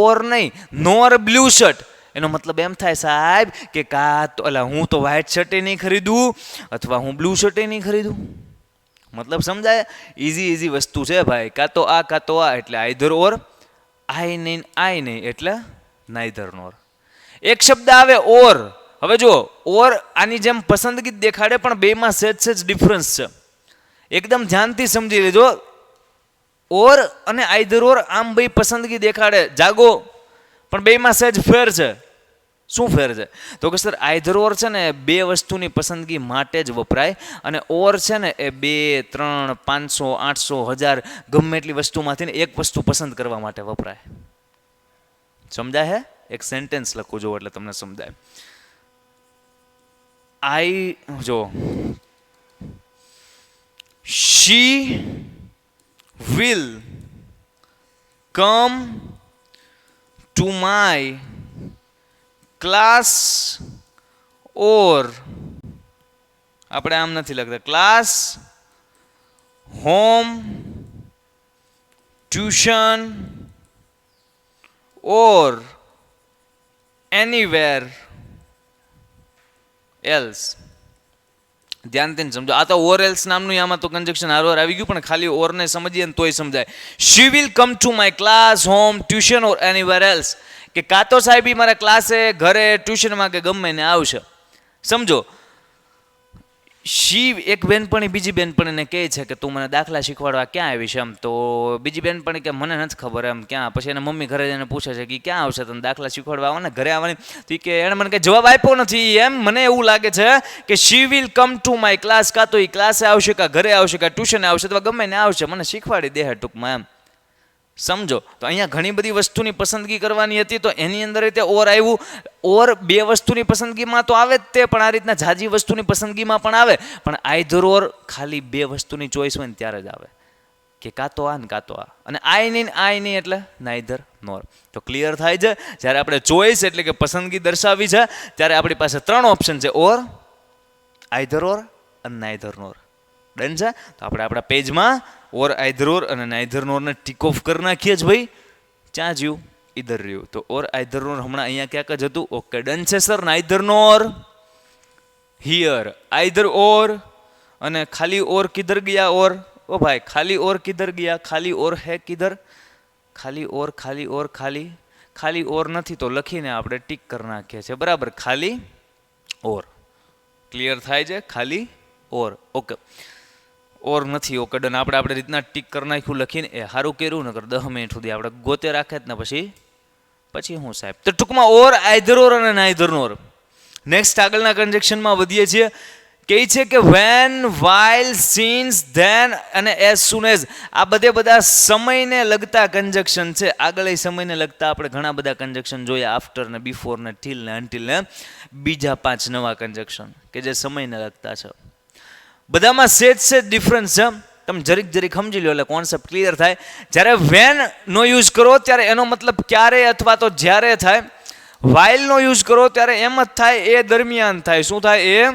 or નહીં નોર બ્લુ શર્ટ. એનો મતલબ એમ થાય સાહેબ કે હું તો વ્હાઇટ શર્ટ નહીં ખરીદું અથવા હું બ્લુ શર્ટ નહીં ખરીદું. મતલબ સમજાય? ઇઝી વસ્તુ છે ભાઈ. કાં તો આ એટલે આઈધર ઓર, આય નહીં એટલે નાઈધર નોર. એક શબ્દ આવે ઓર. હવે જુઓ, ઓર આની જેમ પસંદગી દેખાડે પણ બેમાં સેજ ડિફરન્સ છે. એકદમ ધ્યાનથી સમજી લેજો. ઓર અને આઈધર ઓર આમ ભાઈ પસંદગી દેખાડે, જાગો, પણ બેમાં સહેજ ફેર છે. શું ફેર છે? તો કે સર આઈધર ઓર છે ને બે વસ્તુની પસંદગી માટે જ વપરાય અને ઓર છે ને એ 2, 3, 500, 800, 1000 ગમે એટલી વસ્તુમાંથી ને એક વસ્તુ પસંદ કરવા માટે વપરાય. સમજાય હે? એક સેન્ટેન્સ લખું જો એટલે તમને સમજાય. She will come to my class or આપણે આમ નથી લખતા class, home, tuition or anywhere else. ધ્યાનથી સમજો. આ તો ઓર એલ્સ નામનું આમાં તો કન્જક્શન હારવાર આવી ગયું, પણ ખાલી ઓરને સમજીએ ને તોય સમજાય. She will come to my class, home, tuition or anywhere else. કે કાં તો સાહેબ મારા ક્લાસે, ઘરે, ટ્યુશનમાં કે ગમે ને આવશે. સમજો, શી એક બેનપણી બીજી બેનપણીને કહે છે કે તું મને દાખલા શીખવાડવા ક્યાં આવી છે એમ. તો બીજી બેનપણી કે મને નથી ખબર એમ ક્યાં. પછી એને મમ્મી ઘરે જઈને પૂછે છે કે ક્યાં આવશે તને દાખલા શીખવાડવા આવવાને ઘરે આવવાની. તો કે એણે મને કંઈ જવાબ આપ્યો નથી. એમ મને એવું લાગે છે કે she will come to my class, કાં તો એ ક્લાસે આવશે, કાં ઘરે આવશે, કાં ટ્યુશને આવશે, અથવા ગમે ને આવશે, મને શીખવાડી દે ટૂંકમાં એમ. સમજો. તો અહીંયા ઘણી બધી વસ્તુની પસંદગી કરવાની હતી, તો એની અંદર રીતે ઓર આવ્યું. ઓર બે વસ્તુની પસંદગીમાં તો આવે જ તે, પણ આ રીતના જાજી વસ્તુની પસંદગીમાં પણ આવે. પણ આઈધર ઓર ખાલી બે વસ્તુની ચોઈસ હોય ને ત્યારે જ આવે, કે કાં તો આ ને કાં તો આ. અને આય નહીં એટલે નાઈધર નોર. તો ક્લિયર થાય છે? જ્યારે આપણે ચોઈસ એટલે કે પસંદગી દર્શાવી છે ત્યારે આપણી પાસે 3 ઓપ્શન છે: ઓર, આઈધર ઓર અને નાઈધર નોર. ડન છે? તો આપણે આપણા પેજમાં ઓર, આઈધર ઓર અને નાઈધર નોરને ટીક ઓફ કરી નાખીએ જ ભાઈ. ક્યાં જ્યું? ઈધર રહ્યું. તો ઓર, આઈધર નોર હમણાં અહીંયા ક્યાંક જ હતું. ઓકે, ડન છે sir. Neither nor here, either or. અને ખાલી ઓર કિધર ગયા? ઓર. ઓ ભાઈ, ખાલી ઓર કિધર ગયા? ખાલી ઓર હે કિધર? ખાલી ઓર, ખાલી ઓર, ખાલી ઓર નથી તો લખીને આપણે ટીક કરી નાખીએ છીએ. બરાબર, ખાલી ઓર. ક્લિયર થાય છે? ખાલી ઓર. ઓકે, ઓર નથી. Okay, done. આપણે રીતના ટીક કરી નાખ્યું લખીને. એ સારું કર્યું, નકર 10 મિનિટ સુધી આપણે ગોતે રાખે જ ને પછી હું સાહેબ. તો ટૂંકમાં ઓર, આઈધર ઓર અને નાઈધર નોર. નેક્સ્ટ આગળના કન્જક્શનમાં વધીએ છીએ. કહે છે કે વેન, વાઇલ, સિન્સ, ધેન અને એઝ સૂન એઝ. આ બધા સમયને લગતા કન્જક્શન છે. આગળ સમયને લગતા આપણે ઘણા બધા કન્જક્શન જોયા. આફ્ટર ને, બિફોર ને, ટીલ ને, અન્ટિલ ને. બીજા 5 નવા કન્જક્શન કે જે સમયને લગતા છે. બધામાં સેજ ડિફરન્સ છે. તમે જરીક સમજી લો એટલે કોન્સેપ્ટ ક્લિયર થાય. જ્યારે વેન નો યુઝ કરો ત્યારે એનો મતલબ ક્યારે અથવા તો જ્યારે થાય. વાઇલ નો યુઝ કરો ત્યારે એમ જ થાય, એ દરમિયાન થાય. શું થાય? એ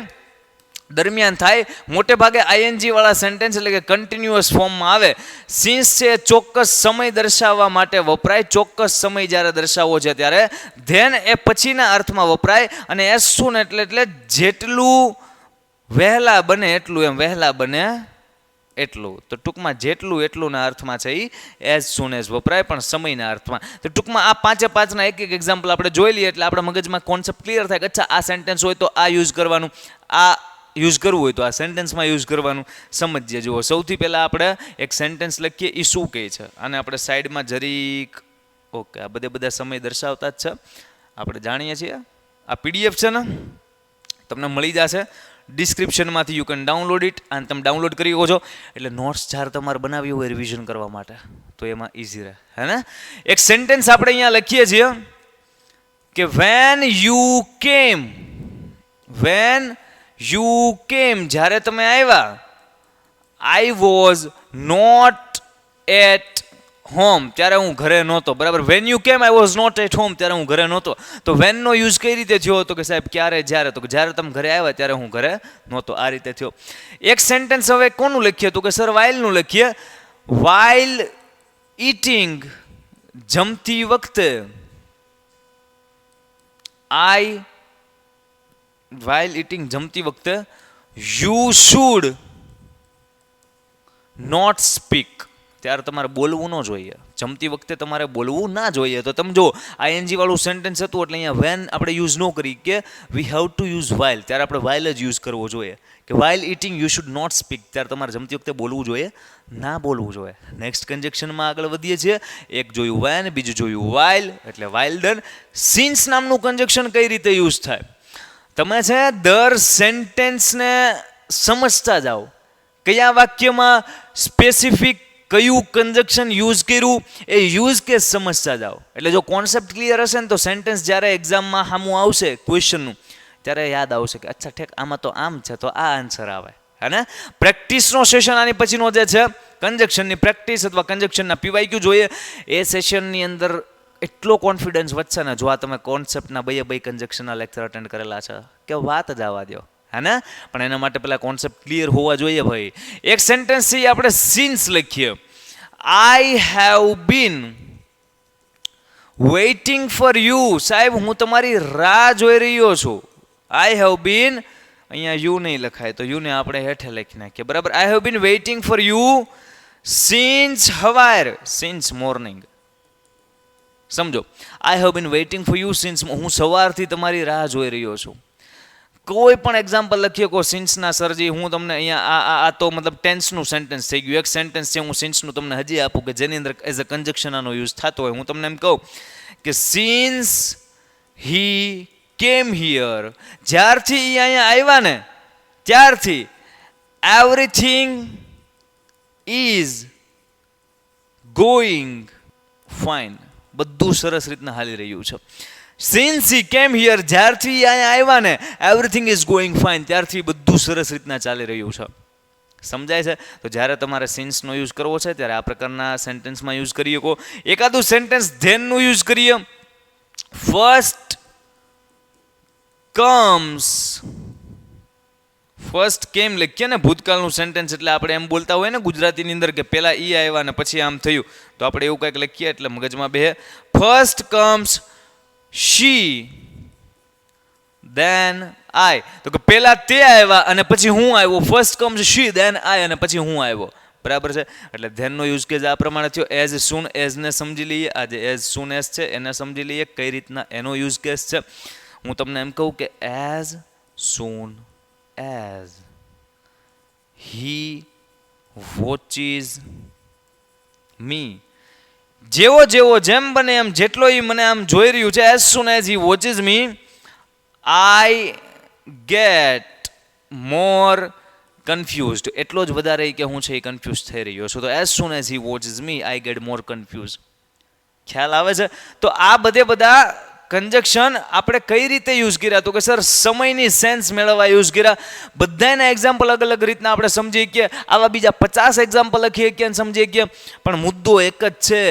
દરમિયાન થાય. મોટે ભાગે આઈએનજી વાળા સેન્ટેન્સ એટલે કે કન્ટિન્યુઅસ ફોર્મમાં આવે. સિન્સ છે ચોક્કસ સમય દર્શાવવા માટે વપરાય. ચોક્કસ સમય જ્યારે દર્શાવવો છે ત્યારે. ધેન એ પછીના અર્થમાં વપરાય. અને એઝ સૂન એટલે જેટલું વહેલા બને એટલું, એમ વહેલા બને એટલું. તો ટૂંકમાં જેટલું એટલુંના અર્થમાં છે એ એઝ સૂન એઝ વપરાય, પણ સમયના અર્થમાં. તો ટૂંકમાં આ 5ના એક એક્ઝામ્પલ આપણે જોઈ લઈએ એટલે આપણા મગજમાં કોન્સેપ્ટ ક્લિયર થાય કે અચ્છા આ સેન્ટેન્સ હોય તો આ યુઝ કરવાનું, આ યુઝ કરવું હોય તો આ સેન્ટેન્સમાં યુઝ કરવાનું. સમજીએ. જુઓ, સૌથી પહેલાં આપણે એક સેન્ટેન્સ લખીએ. એ શું કહે છે? અને આપણે સાઈડમાં જરીક. ઓકે, આ બધા સમય દર્શાવતા જ છે, આપણે જાણીએ છીએ. આ પીડીએફ છે ને, તમને મળી જશે. ડિસ્ક્રિપ્શનમાંથી યુ કેન ડાઉનલોડ ઇટ અને તમે ડાઉનલોડ કરી શકો છો એટલે નોટ્સ જ્યારે તમારે બનાવી હોય રિવિઝન કરવા માટે તો એમાં ઇઝી રહે હે ને. એક સેન્ટેન્સ આપણે અહીંયા લખીએ છીએ કે વેન યુ કેમ જ્યારે તમે આવ્યા, I was not at home ત્યારે હું ઘરે નહોતો. બરાબર, when you came I was not at home ત્યારે હું ઘરે નહોતો. તો વેનનો યુઝ કઈ રીતે થયો તો કે સાહેબ ક્યારે જ્યારે, તો કે જ્યારે તમે ઘરે આવ્યા ત્યારે હું ઘરે નહોતો, આ રીતે થયો. એક સેન્ટેન્સ હવે કોનું લખીએ તો કે સર વાઇલનું લખીએ. વાઇલ ઈટિંગ જમતી વખતે, વાઇલ ઈટિંગ જમતી વખતે યુ શુડ નોટ સ્પીક ત્યારે તમારે બોલવું ન જોઈએ. જમતી વખતે તમારે બોલવું ના જોઈએ. તો તમે જો આઈએનજી વાળું સેન્ટેન્સ હતું એટલે અહીંયા વેન આપણે યુઝ ન કરી કે we have to use while, ત્યારે આપણે વાઇલ જ યુઝ કરવો જોઈએ કે while eating you should not speak ત્યારે તમારે જમતી વખતે બોલવું જોઈએ, ના બોલવું જોઈએ. નેક્સ્ટ કન્જેક્શનમાં આગળ વધીએ છીએ. એક જોયું વેન, બીજું જોયું વાઇલ એટલે વાઇલ ડન. સિન્સ નામનું કન્જેક્શન કઈ રીતે યુઝ થાય? તમે છે દર સેન્ટેન્સને સમજતા જાઓ, કયા વાક્યમાં સ્પેસિફિક કયું કન્જક્શન યુઝ કર્યું એ યુઝ કેસ સમજતા જાઓ. એટલે જો કોન્સેપ્ટ ક્લિયર હશે ને તો સેન્ટેન્સ જ્યારે એક્ઝામમાં સામું આવશે ક્વેશ્ચનનું ત્યારે યાદ આવશે કે અચ્છા ઠેક આમાં તો આમ છે તો આ આન્સર આવે હે ને. પ્રેક્ટિસનો સેશન આની પછીનો જે છે કન્જક્શનની પ્રેક્ટિસ અથવા કન્જક્શનના પીવાયક્યુ જોઈએ એ સેશનની અંદર એટલો કોન્ફિડન્સ વધશે ને જો આ તમે કોન્સેપ્ટના બે કન્જક્શનના લેક્ચર અટેન્ડ કરેલા છે કે વાત જ આવવા દો હે ને. પણ એના માટે પહેલાં કોન્સેપ્ટ ક્લિયર હોવા જોઈએ ભાઈ. એક સેન્ટેન્સથી આપણે સિન્સ લખીએ. I have been waiting for you. સાહેબ હું તમારી રાહ જોઈ રહ્યો છું. આઈ હેવ બીન, અહીંયા યુ નહીં લખાય તો યુને આપણે હેઠે લખી નાખીએ. બરાબર, I have been waiting for you since હવાર, સિન્સ મોર્નિંગ. સમજો, I have been waiting for you since, હું સવારથી તમારી રાહ જોઈ રહ્યો છું. કોઈ પણ એક્ઝામ્પલ લખીએ કો સિન્સના સરજી, હું તમને અહીંયા આ તો મતલબ ટેન્સનું સેન્ટેન્સ થઈ ગયું. એક સેન્ટેન્સ છે હું સિન્સનું તમને હજી આપું કે જેની અંદર એઝ અ કન્જક્શન આનો યુઝ થતો હોય. હું તમને એમ કહું કે સિન્સ હી કેમ હિયર, જ્યારથી એ અહીંયા આવ્યા ને ત્યારથી એવરીથિંગ ઇઝ ગોઈંગ ફાઇન, બધું સરસ રીતના હાલી રહ્યું છે. સિન્સ હી કેમ હિયર, જ્યારથી અહીંયા આવ્યા ને એવરીથિંગ ઇઝ ગોઈંગ ફાઇન, ત્યારથી બધું સરસ રીતના ચાલી રહ્યું છે. સમજાય છે? તો જ્યારે તમારે સિન્સનો યુઝ કરવો છે ત્યારે આ પ્રકારના સેન્ટેન્સમાં યુઝ કરી શકો. એકાદું સેન્ટેન્સ ધેનનું યુઝ કરીએ. ફર્સ્ટ કમ્સ, ફર્સ્ટ કેમ લખીએ ને ભૂતકાળનું સેન્ટેન્સ એટલે આપણે એમ બોલતા હોય ને ગુજરાતીની અંદર કે પહેલા ઈ આવ્યા ને પછી આમ થયું, તો આપણે એવું કંઈક લખીએ એટલે મગજમાં બે. ફર્સ્ટ કમ્સ શી દેન આઈ, તો કે પહેલા તે આવ્યા અને પછી હું આવ્યો. ફર્સ્ટ કમ્સ શી દેન આઈ અને પછી હું આવ્યો. બરાબર છે? એટલે ધેનનો યુઝ કેસ આ પ્રમાણે થયો. એઝ સૂન એઝને સમજી લઈએ. આ જે એઝ સૂન એઝ છે એને સમજી લઈએ કઈ રીતના એનો યુઝ કેસ છે. હું તમને એમ કહું કે as soon as he watches મી, જેવો જેવો જેમ બને એમ જેટલો એ મને આમ જોઈ રહ્યું છે, as soon as he watches me I get more confused, એટલો જ વધારે કે હું છે એ કન્ફ્યુઝ થઈ રહ્યો છું. તો as soon as he watches me I get more confuse. ખ્યાલ આવે છે? તો આ બધા કન્જક્શન આપણે કઈ રીતે યુઝ કર્યા તો કે સર સમયની સેન્સ મેળવવા યુઝ કર્યા. બધાના એક્ઝામ્પલ અલગ અલગ રીતના આપણે સમજીએ કે આવા બીજા 50 એક્ઝામ્પલ લખીએ કે સમજીએ કે પણ મુદ્દો એક જ છે.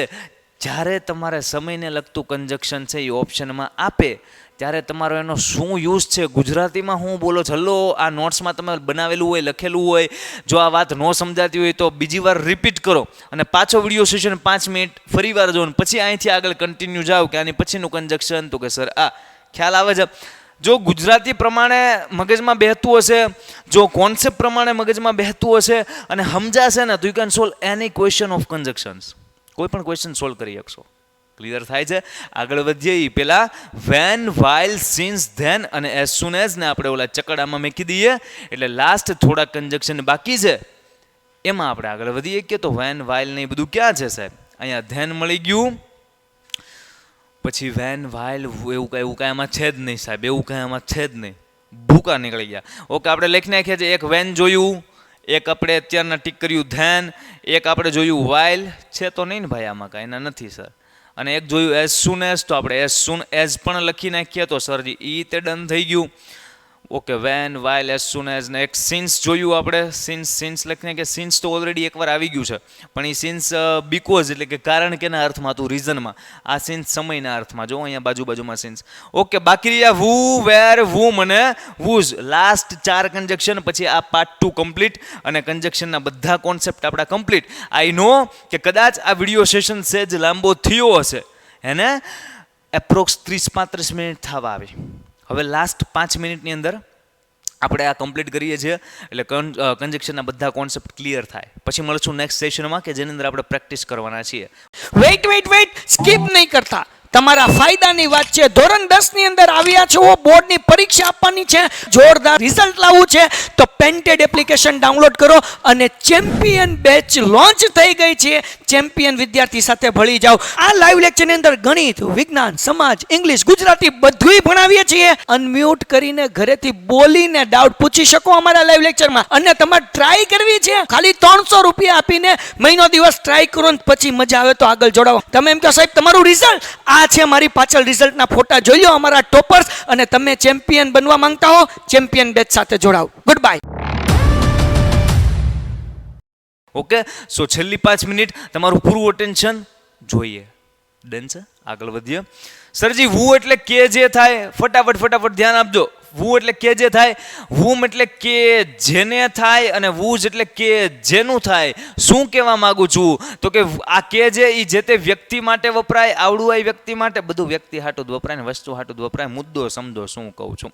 જ્યારે તમારે સમયને લગતું કન્જક્શન છે એ ઓપ્શનમાં આપે ત્યારે તમારો એનો શું યુઝ છે, ગુજરાતીમાં હું બોલો છો. હલો, આ નોટ્સમાં તમે બનાવેલું હોય લખેલું હોય, જો આ વાત ન સમજાતી હોય તો બીજી વાર રિપીટ કરો અને પાછો વિડીયો સેશન 5 મિનિટ ફરી વાર જો પછી અહીંથી આગળ કન્ટિન્યુ જાઓ કે આની પછીનું કન્જક્શન તો કે સર આ ખ્યાલ આવે છે. જો ગુજરાતી પ્રમાણે મગજમાં બેહતું હશે, જો કોન્સેપ્ટ પ્રમાણે મગજમાં બેહતું હશે અને સમજાશે ને તો you can solve any question of કન્જક્શન્સ. કોઈ પણ ક્વેશ્ચન સોલ્વ કરી શકશો. ક્લિયર થાય છે? આગળ વધીએ. એ પહેલા વેન, વાઇલ, સિન્સ, ધેન અને એઝ સૂન એઝ ને આપણે ઓલા ચકડામાં મૂકી દઈએ એટલે લાસ્ટ થોડા કન્જક્શન બાકી છે એમાં આપણે આગળ વધીએ કે તો વેન, વાઇલ ને એ બધું ક્યાં છે સાહેબ? અહીંયા ધેન મળી ગયું, પછી વેન, વાઇલ એવું કાંઈ એમાં છે જ નહીં સાહેબ, એવું કાંઈ એમાં છે જ નહીં. ભૂકા નીકળી ગયા. ઓકે, આપણે લખી નાખીએ છીએ. એક વેન જોયું, એક આપણે અત્યારના ટીક કર્યું ધેન, એક આપણે જોયું વાઇલ છે તો નહીં ને ભાઈ, આમાં કાંઈ ના નથી સર. અને એક જોયું એઝ સૂન એઝ, તો આપણે એઝ સૂન એઝ પણ લખી નાખીએ તો સરજી ઈ તે ડન થઈ ગયું. Okay, when while as soon as. ને એક સિન્સ જોયું આપણે, સિન્સ લખીને કે સિન્સ તો ઓલરેડી એકવાર આવી ગયું છે, પણ એ સિન્સ બીકોઝ એટલે કે કારણ કેના અર્થમાં હતું, રીઝનમાં. આ સિન્સ સમયના અર્થમાં. જો અહીંયા બાજુમાં સિન્સ. ઓકે, બાકી રહ્યા વુ, વેર, વુમ અને વુઝ. લાસ્ટ 4 કન્જક્શન પછી આ પાર્ટ 2 કમ્પ્લીટ, અને કન્જક્શનના બધા કોન્સેપ્ટ આપણા કમ્પ્લીટ. આઈ નો કે કદાચ આ વિડીયો સેશન સેજ લાંબો થયો હશે, એને એપ્રોક્સ 30-35 મિનિટ થવા આવી. હવે લાસ્ટ 5 મિનિટની અંદર આપણે આ કમ્પ્લીટ કરીએ છીએ, એટલે કન્જક્શનના બધા કોન્સેપ્ટ ક્લિયર થાય. પછી મળશું નેક્સ્ટ સેશનમાં કે જેની અંદર આપણે પ્રેક્ટિસ કરવાના છીએ. વેઇટ સ્કીપ નહીં કરતા. તમારા ફાયદાની વાત છે. ધોરણ 10 ની અંદર આવ્યા છો, બોર્ડની પરીક્ષા આપવાની છે, જોરદાર રિઝલ્ટ લાવવું છે, તો પેન્ટેડ એપ્લિકેશન ડાઉનલોડ કરો અને ચેમ્પિયન બેચ લોન્ચ થઈ ગઈ છે. ચેમ્પિયન વિદ્યાર્થી સાથે ભળી જાઓ. આ લાઈવ લેક્ચરની અંદર ગણિત, વિજ્ઞાન, સમાજ, ઇંગ્લિશ, ગુજરાતી બધુંય ભણાવીએ છીએ. અનમ્યુટ કરીને ઘરેથી બોલીને ડાઉટ પૂછી શકો અમારા લાઈવ લેક્ચરમાં. અને તમારે ટ્રાય કરવી છે, ખાલી 300 રૂપિયા આપીને મહિનો દિવસ ટ્રાય કરો ને પછી મજા આવે તો આગળ જોડાવો. તમે એમ કહો સાહેબ તમારું રિઝલ્ટ આ છે, મારી પાછળ રિઝલ્ટના ફોટા જોઈ લો અમારા ટોપર્સ, અને તમે ચેમ્પિયન બનવા માંગતા હો, ચેમ્પિયન બેચ સાથે જોડાઓ. Good bye. ઓકે, સો છેલ્લી 5 મિનિટ તમારું પૂરું અટેન્શન જોઈએ. ડન છે? આગળ વધીએ. સરજી, વુ એટલે કે જે થાય, ફટાફટ ધ્યાન આપજો. વુ એટલે કે જે થાય, વુમ એટલે કે જેને થાય, અને વૂઝ એટલે કે જેનું થાય. શું કહેવા માંગુ છું તો કે આ કે જે એ જે તે વ્યક્તિ માટે વપરાય, આવડું આ વ્યક્તિ માટે, બધું વ્યક્તિ હાટું જ વપરાય ને વસ્તુ હાટું જ વપરાય. મુદ્દો સમજો શું કહું છું.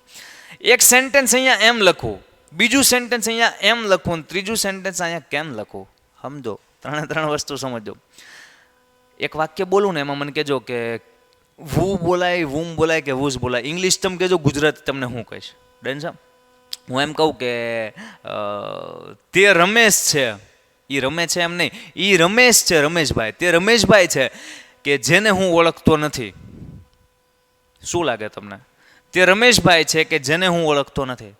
એક સેન્ટેન્સ અહીંયા એમ લખું, બીજું સેન્ટેન્સ અહીંયા એમ લખું, ત્રીજું સેન્ટેન્સ અહીંયા કેમ લખું, સમજો. 3 વસ્તુ સમજો. એક વાક્ય બોલું ને એમાં મને કહેજો કે વુ બોલાય, વુમ બોલાય કે વુઝ બોલાય. ઇંગ્લિશ તમે કહેજો, ગુજરાતી તમને હું કહીશ. ડન છે? હું એમ કહું કે તે રમેશ છે, એ રમે છે એમ નહીં, એ રમેશ છે, રમેશભાઈ. તે રમેશભાઈ છે કે જેને હું ઓળખતો નથી. શું લાગે તમને? તે રમેશભાઈ છે કે જેને હું ઓળખતો નથી.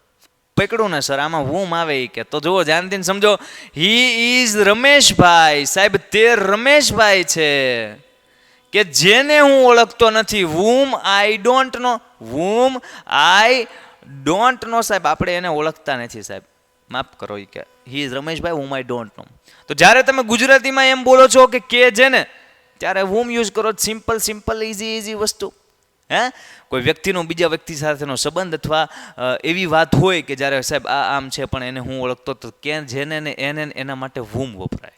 પકડું ને સર, આમાં વુમ આવે કે તો જુઓ ધ્યાનથી સમજો. He is Rameshbhai. સાહેબ, તે રમેશભાઈ છે કે જેને હું ઓળખતો નથી. Whom I don't know. Whom I don't know. સાહેબ, આપણે એને ઓળખતા નથી સાહેબ, માફ કરો. એ કે he is Rameshbhai, whom I don't know. તો જ્યારે તમે ગુજરાતીમાં એમ બોલો છો કે જેને, ત્યારે વુમ યુઝ કરો. સિમ્પલ ઇઝી વસ્તુ. હે, કોઈ વ્યક્તિનો બીજા વ્યક્તિ સાથેનો સંબંધ અથવા એવી વાત હોય કે જ્યારે સાહેબ આ આમ છે પણ એને હું ઓળખતો, તો કે જેને ને એને એના માટે વુમ વપરાય.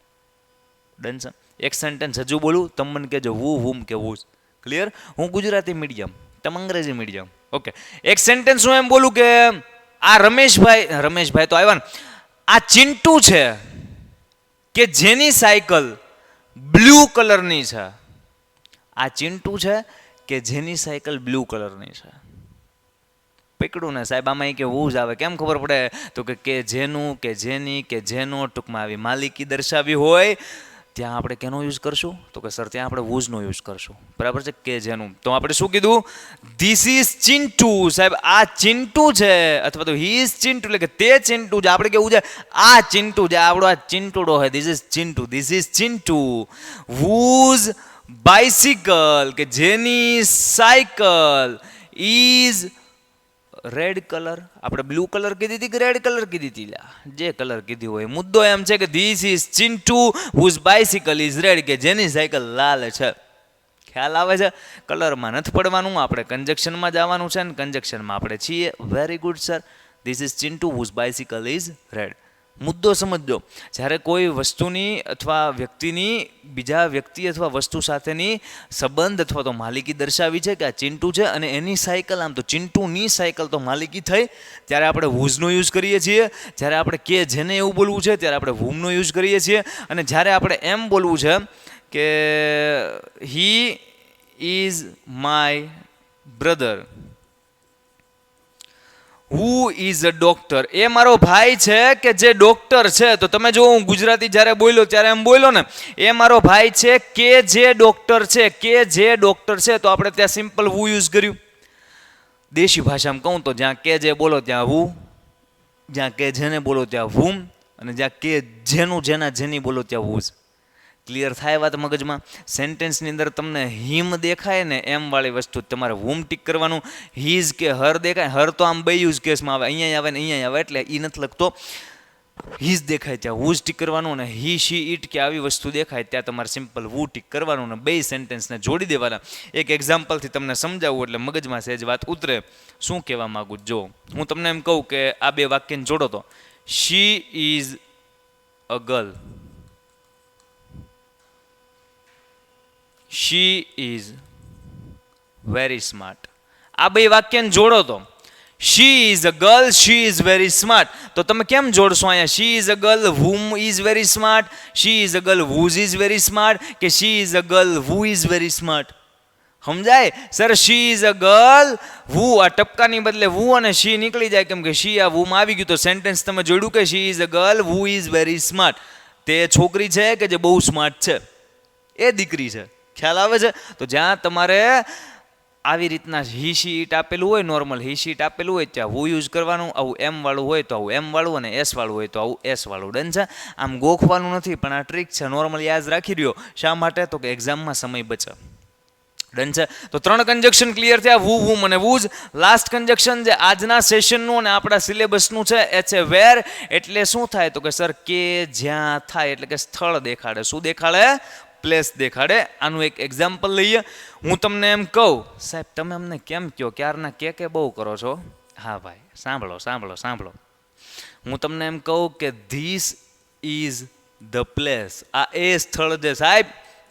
ડન છે? એક સેન્ટેન્સ હજુ બોલું, તમે મને કહેજો વુ, વુમ કે વુઝ. ક્લિયર? હું ગુજરાતી મીડિયમ, તમે અંગ્રેજી મીડિયમ. ઓકે, એક સેન્ટેન્સ હું એમ બોલું કે આ રમેશભાઈ તો આવ્યા ને, આ ચિંટુ છે કે જેની સાયકલ બ્લુ કલરની છે. આ ચિંટુ છે કે જેની સાયકલ બ્લુ કલરની છે. પકડું ને સાહેબ, આમાં કે વૂઝ આવે. કેમ ખબર પડે? તો કે જેનું, કે જેની, કે જેનો, ટૂંકમાં આવી માલિકી દર્શાવી હોય ત્યાં આપણે કેનો યુઝ કરશું? તો કે સર ત્યાં આપણે વૂઝનો યુઝ કરશું. બરાબર છે? કે જેનું. તો આપણે શું કીધું? This is Chintu. સાહેબ, આ ચિંટુ છે, અથવા તો હી ઇઝ ચિંટુ, એટલે કે તે ચિંટુ છે. આપણે કેવું છે? આ ચિંટુ છે, આપણો આ ચિંટુડો હોય. This is Chintu, this is Chintu. Whose bicycle, કે જેની સાયકલ ઇઝ રેડ કલર. આપણે બ્લુ કલર કીધી હતી કે રેડ કલર કીધી હતી? જે કલર કીધી હોય. મુદ્દો એમ છે કે this is Chintu whose bicycle is red, કે જેની સાયકલ લાલ છે. ખ્યાલ આવે છે? કલરમાં નથી પડવાનું, આપણે કન્જક્શનમાં જવાનું છે, ને કન્જક્શનમાં આપણે છીએ. Very good sir. This is Chintu whose bicycle is red. મુદ્દો સમજજો. જ્યારે કોઈ વસ્તુની અથવા વ્યક્તિની બીજા વ્યક્તિ અથવા વસ્તુ સાથેની સંબંધ અથવા તો માલિકી દર્શાવી છે કે આ ચિંટુ છે અને એની સાયકલ, આમ તો ચિંટુની સાયકલ તો માલિકી થઈ, ત્યારે આપણે વૂઝનો યુઝ કરીએ છીએ. જ્યારે આપણે કે જેને એવું બોલવું છે ત્યારે આપણે વુમનો યુઝ કરીએ છીએ. અને જ્યારે આપણે એમ બોલવું છે કે he is my brother, who is a doctor, એ મારો ભાઈ છે કે જે ડોક્ટર છે. તો તમે જો હું ગુજરાતી જ્યારે બોલ્યો ત્યારે એમ બોલ્યો ને, એ મારો ભાઈ છે કે જે ડોક્ટર છે, કે જે ડોક્ટર છે. તો આપણે ત્યાં સિમ્પલ વુ યુઝ કર્યું. દેશી ભાષામાં કહું તો જ્યાં કે જે બોલો ત્યાં હું, જ્યાં કે જેને બોલો ત્યાં હુમ, અને જ્યાં કે જેનું જેના જેની બોલો ત્યાં હુઝ. ક્લિયર થાય વાત મગજમાં? સેન્ટેન્સની અંદર તમને હિમ દેખાય ને એમ વાળી વસ્તુ તમારે હુમ ટીક કરવાનું. હીઝ કે હર દેખાય, હર તો આમ બે યુઝ કેસમાં આવે, અહીંયા આવે ને અહીંયા આવે, એટલે એ નથી લખતો. હીઝ દેખાય ત્યાં હુઝ ટીક કરવાનું, અને હી શી ઈટ કે આવી વસ્તુ દેખાય ત્યાં તમારે સિમ્પલ વુ ટીક કરવાનું, અને બે સેન્ટેન્સને જોડી દેવાના. એક એક્ઝામ્પલથી તમને સમજાવવું એટલે મગજમાં સહેજ વાત ઉતરે. શું કહેવા માગું? જો હું તમને એમ કહું કે આ બે વાક્યને જોડો તો she is a girl, she is very smart. આ બે વાક્યને જોડો તો she is a girl, she is very smart. તો તમે કેમ જોડશો અહીંયા? She is a girl whom is very smart, she is a girl whose is very smart, કે she is a girl who is very smart? સમજાય? Sir she is a girl, who આ ટપકાની બદલે વુ અને શી નીકળી જાય, કેમ કે શી આ વુમાં આવી ગયું. તો સેન્ટેન્સ તમે જોડ્યું કે she is a girl who is very smart. તે છોકરી છે કે જે બહુ સ્માર્ટ છે, એ દીકરી છે. ખ્યાલ આવે છે? તો જ્યાં તમારે આવી રીતના હી શી ઈટ આપેલું હોય, નોર્મલ હી શી ઈટ આપેલું હોય ત્યાં હું યુઝ કરવાનું. આવું એમ વાળું હોય તો આવું એમ વાળું, અને એસ વાળું હોય તો આવું એસ વાળું. ડન છે? આમ ગોખવાનું નથી, પણ આ ટ્રીક છે, નોર્મલ યાદ રાખી રહ્યો. શા માટે? તો કે એક્ઝામમાં સમય બચે. ડન છે? તો 3 કન્જક્શન ક્લિયર થયા, વુ, વુમ અને વુઝ. લાસ્ટ કન્જક્શન જે આજના સેશનનું અને આપણા સિલેબસનું છે એ છે વેર. એટલે શું થાય? તો કે સર કે જ્યાં થાય, એટલે કે સ્થળ દેખાડે. શું દેખાડે? પ્લેસ દેખાડે. આનું એક એક્ઝામ્પલ લઈએ. હું તમને એમ કહું, સાહેબ તમે અમને કેમ કહો ક્યારના કે બહુ કરો છો? હા ભાઈ, સાંભળો સાંભળો સાંભળો. હું તમને એમ કહું કે ધીસ ઇઝ ધ પ્લેસ. આ એ સ્થળ છે સાહેબ.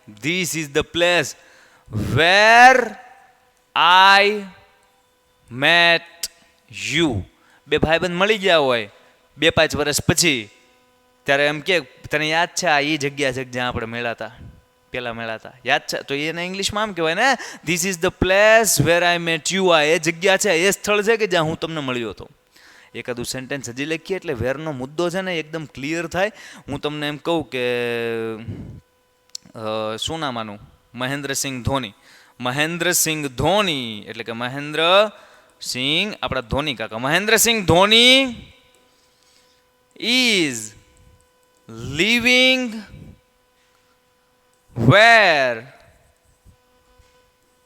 This is the place where I met you. બે ભાઈબંધ મળી ગયા હોય 2-5 વર્ષ પછી, ત્યારે એમ કે તને યાદ છે આ એ જગ્યા છે જ્યાં આપણે મળ્યા હતા, પેલા મળ્યા હતા, યાદ છે? તો એને ઇંગ્લિશમાં આમ કહેવાય ને, this is the place where I met you. આ એ જગ્યા છે, એ સ્થળ છે કે જ્યાં હું તમને મળ્યો હતો. એકાદું સેન્ટેન્સ હજી લખીએ એટલે વેરનો મુદ્દો છે ને એકદમ ક્લિયર થાય. હું તમને એમ કહું કે શું નામ આનું? મહેન્દ્રસિંહ ધોની. મહેન્દ્રસિંહ ધોની એટલે કે મહેન્દ્રસિંહ આપણા ધોની કાકા. Mahendrasingh Dhoni is living where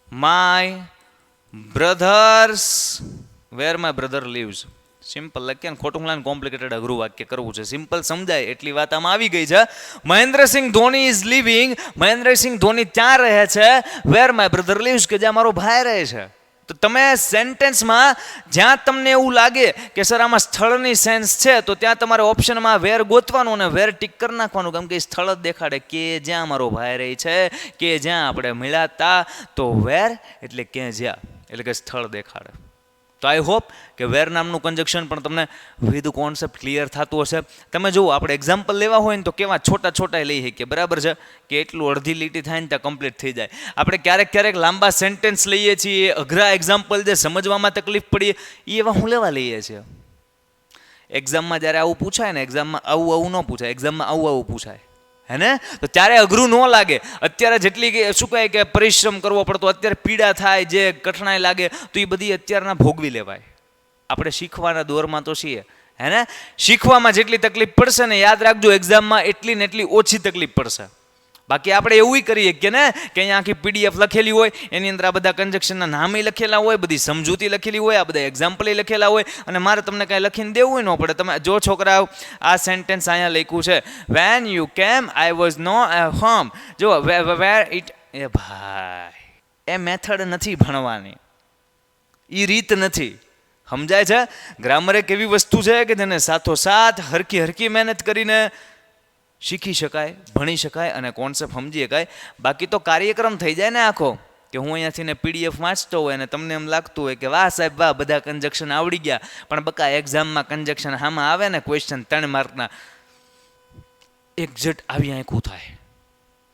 my brother lives. Simple લખીએ ને ખોટું લાઈન કોમ્પ્લિકેટેડ અઘરું વાક્ય કરવું છે. સિમ્પલ સમજાય એટલી વાત આમાં આવી ગઈ છે. મહેન્દ્રસિંહ ધોની ઇઝ લિવિંગ, મહેન્દ્રસિંહ ધોની ત્યાં રહે છે વેર માય બ્રધર લીવ્સ, કે જ્યાં મારો ભાઈ રહે છે. તો તમે સેન્ટેન્સમાં જ્યાં તમને એવું લાગે કે સર આમાં સ્થળની સેન્સ છે, તો ત્યાં તમારે ઓપ્શનમાં વેર ગોતવાનું અને વેર ટીક કરી નાખવાનું, કેમ કે સ્થળ જ દેખાડે કે જ્યાં મારો ભાઈ રહે છે, કે જ્યાં આપણે મળ્યા હતા. તો વેર એટલે કે જ્યાં, એટલે કે સ્થળ દેખાડે. તો આઈ હોપ કે વેર નામનું કન્જક્શન પણ તમને વિવિધ કોન્સેપ્ટ ક્લિયર થતું હશે. તમે જુઓ આપણે એક્ઝામ્પલ લેવા હોય ને તો કેવા છોટા છોટા લઈ શકીએ, બરાબર છે? કે એટલું અડધી લીટી થાય ને ત્યાં કમ્પ્લીટ થઈ જાય. આપણે ક્યારેક લાંબા સેન્ટેન્સ લઈએ છીએ, અઘરા એક્ઝામ્પલ જે સમજવામાં તકલીફ પડીએ એ એવા હું લેવા લઈએ છીએ. એક્ઝામમાં જ્યારે આવું પૂછાય ને, એક્ઝામમાં આવું ન પૂછાય, એક્ઝામમાં આવું પૂછાય, હે ને? તો ત્યારે અઘરું ન લાગે. અત્યારે જેટલી શું કહે કે પરિશ્રમ કરવો પડતો, અત્યારે પીડા થાય, જે કઠણાઈ લાગે, તો એ બધી અત્યારના ભોગવી લેવાય. આપણે શીખવાના દોરમાં તો છીએ, હે ને? શીખવામાં જેટલી તકલીફ પડશે ને, યાદ રાખજો એક્ઝામમાં એટલી ને એટલી ઓછી તકલીફ પડશે. બાકી આપણે એવું કરીએ કે ને કે અહીંયા આખી PDF લખેલી હોય, એની અંદર આ બધા કન્જક્શનના નામે લખેલા હોય, બધી સમજૂતી લખેલી હોય, આ બધા એક્ઝામ્પલ લખેલા હોય, અને મારે તમને કાંઈ લખીને દેવું ન પડે. તમે જો છોકરાઓ આ સેન્ટેન્સ અહીંયા લખ્યું છે, van you came I was no home. જો વેર ઇટ, એ ભાઈ એ મેથડ નથી ભણવાની, એ રીત નથી. સમજાય છે? ગ્રામર એક એવી વસ્તુ છે કે જેને સાથોસાથ હરખી મહેનત કરીને શીખી શકાય, ભણી શકાય અને કોન્સેપ્ટ સમજી શકાય. બાકી તો કાર્યક્રમ થઈ જાય ને આખો, કે હું અહીંયાથી ને PDF વાંચતો હોય અને તમને એમ લાગતું હોય કે વાહ સાહેબ વાહ, બધા કન્જક્શન આવડી ગયા, પણ બકા એક્ઝામમાં કન્જક્શન આમાં આવે ને ક્વેશ્ચન 3 માર્કના, એક્ઝેક્ટ આવી આંખું થાય.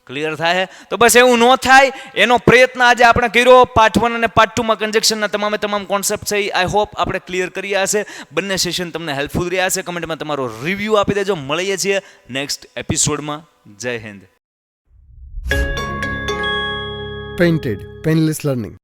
ક્લિયર થાય? તો બસ એવું ન થાય એનો પ્રયત્ન આજે આપણે કર્યો. પાર્ટ 1 અને પાર્ટ 2માં કન્જક્શનના તમામ કોન્સેપ્ટ છે આઈ હોપ આપણે ક્લિયર કર્યા હશે. બંને સેશન તમને હેલ્પફુલ રહ્યા હશે. કમેન્ટમાં તમારો રિવ્યૂ આપી દેજો. મળીએ છીએ નેક્સ્ટ એપિસોડમાં. જય હિન્દ. Painted Painless Learning.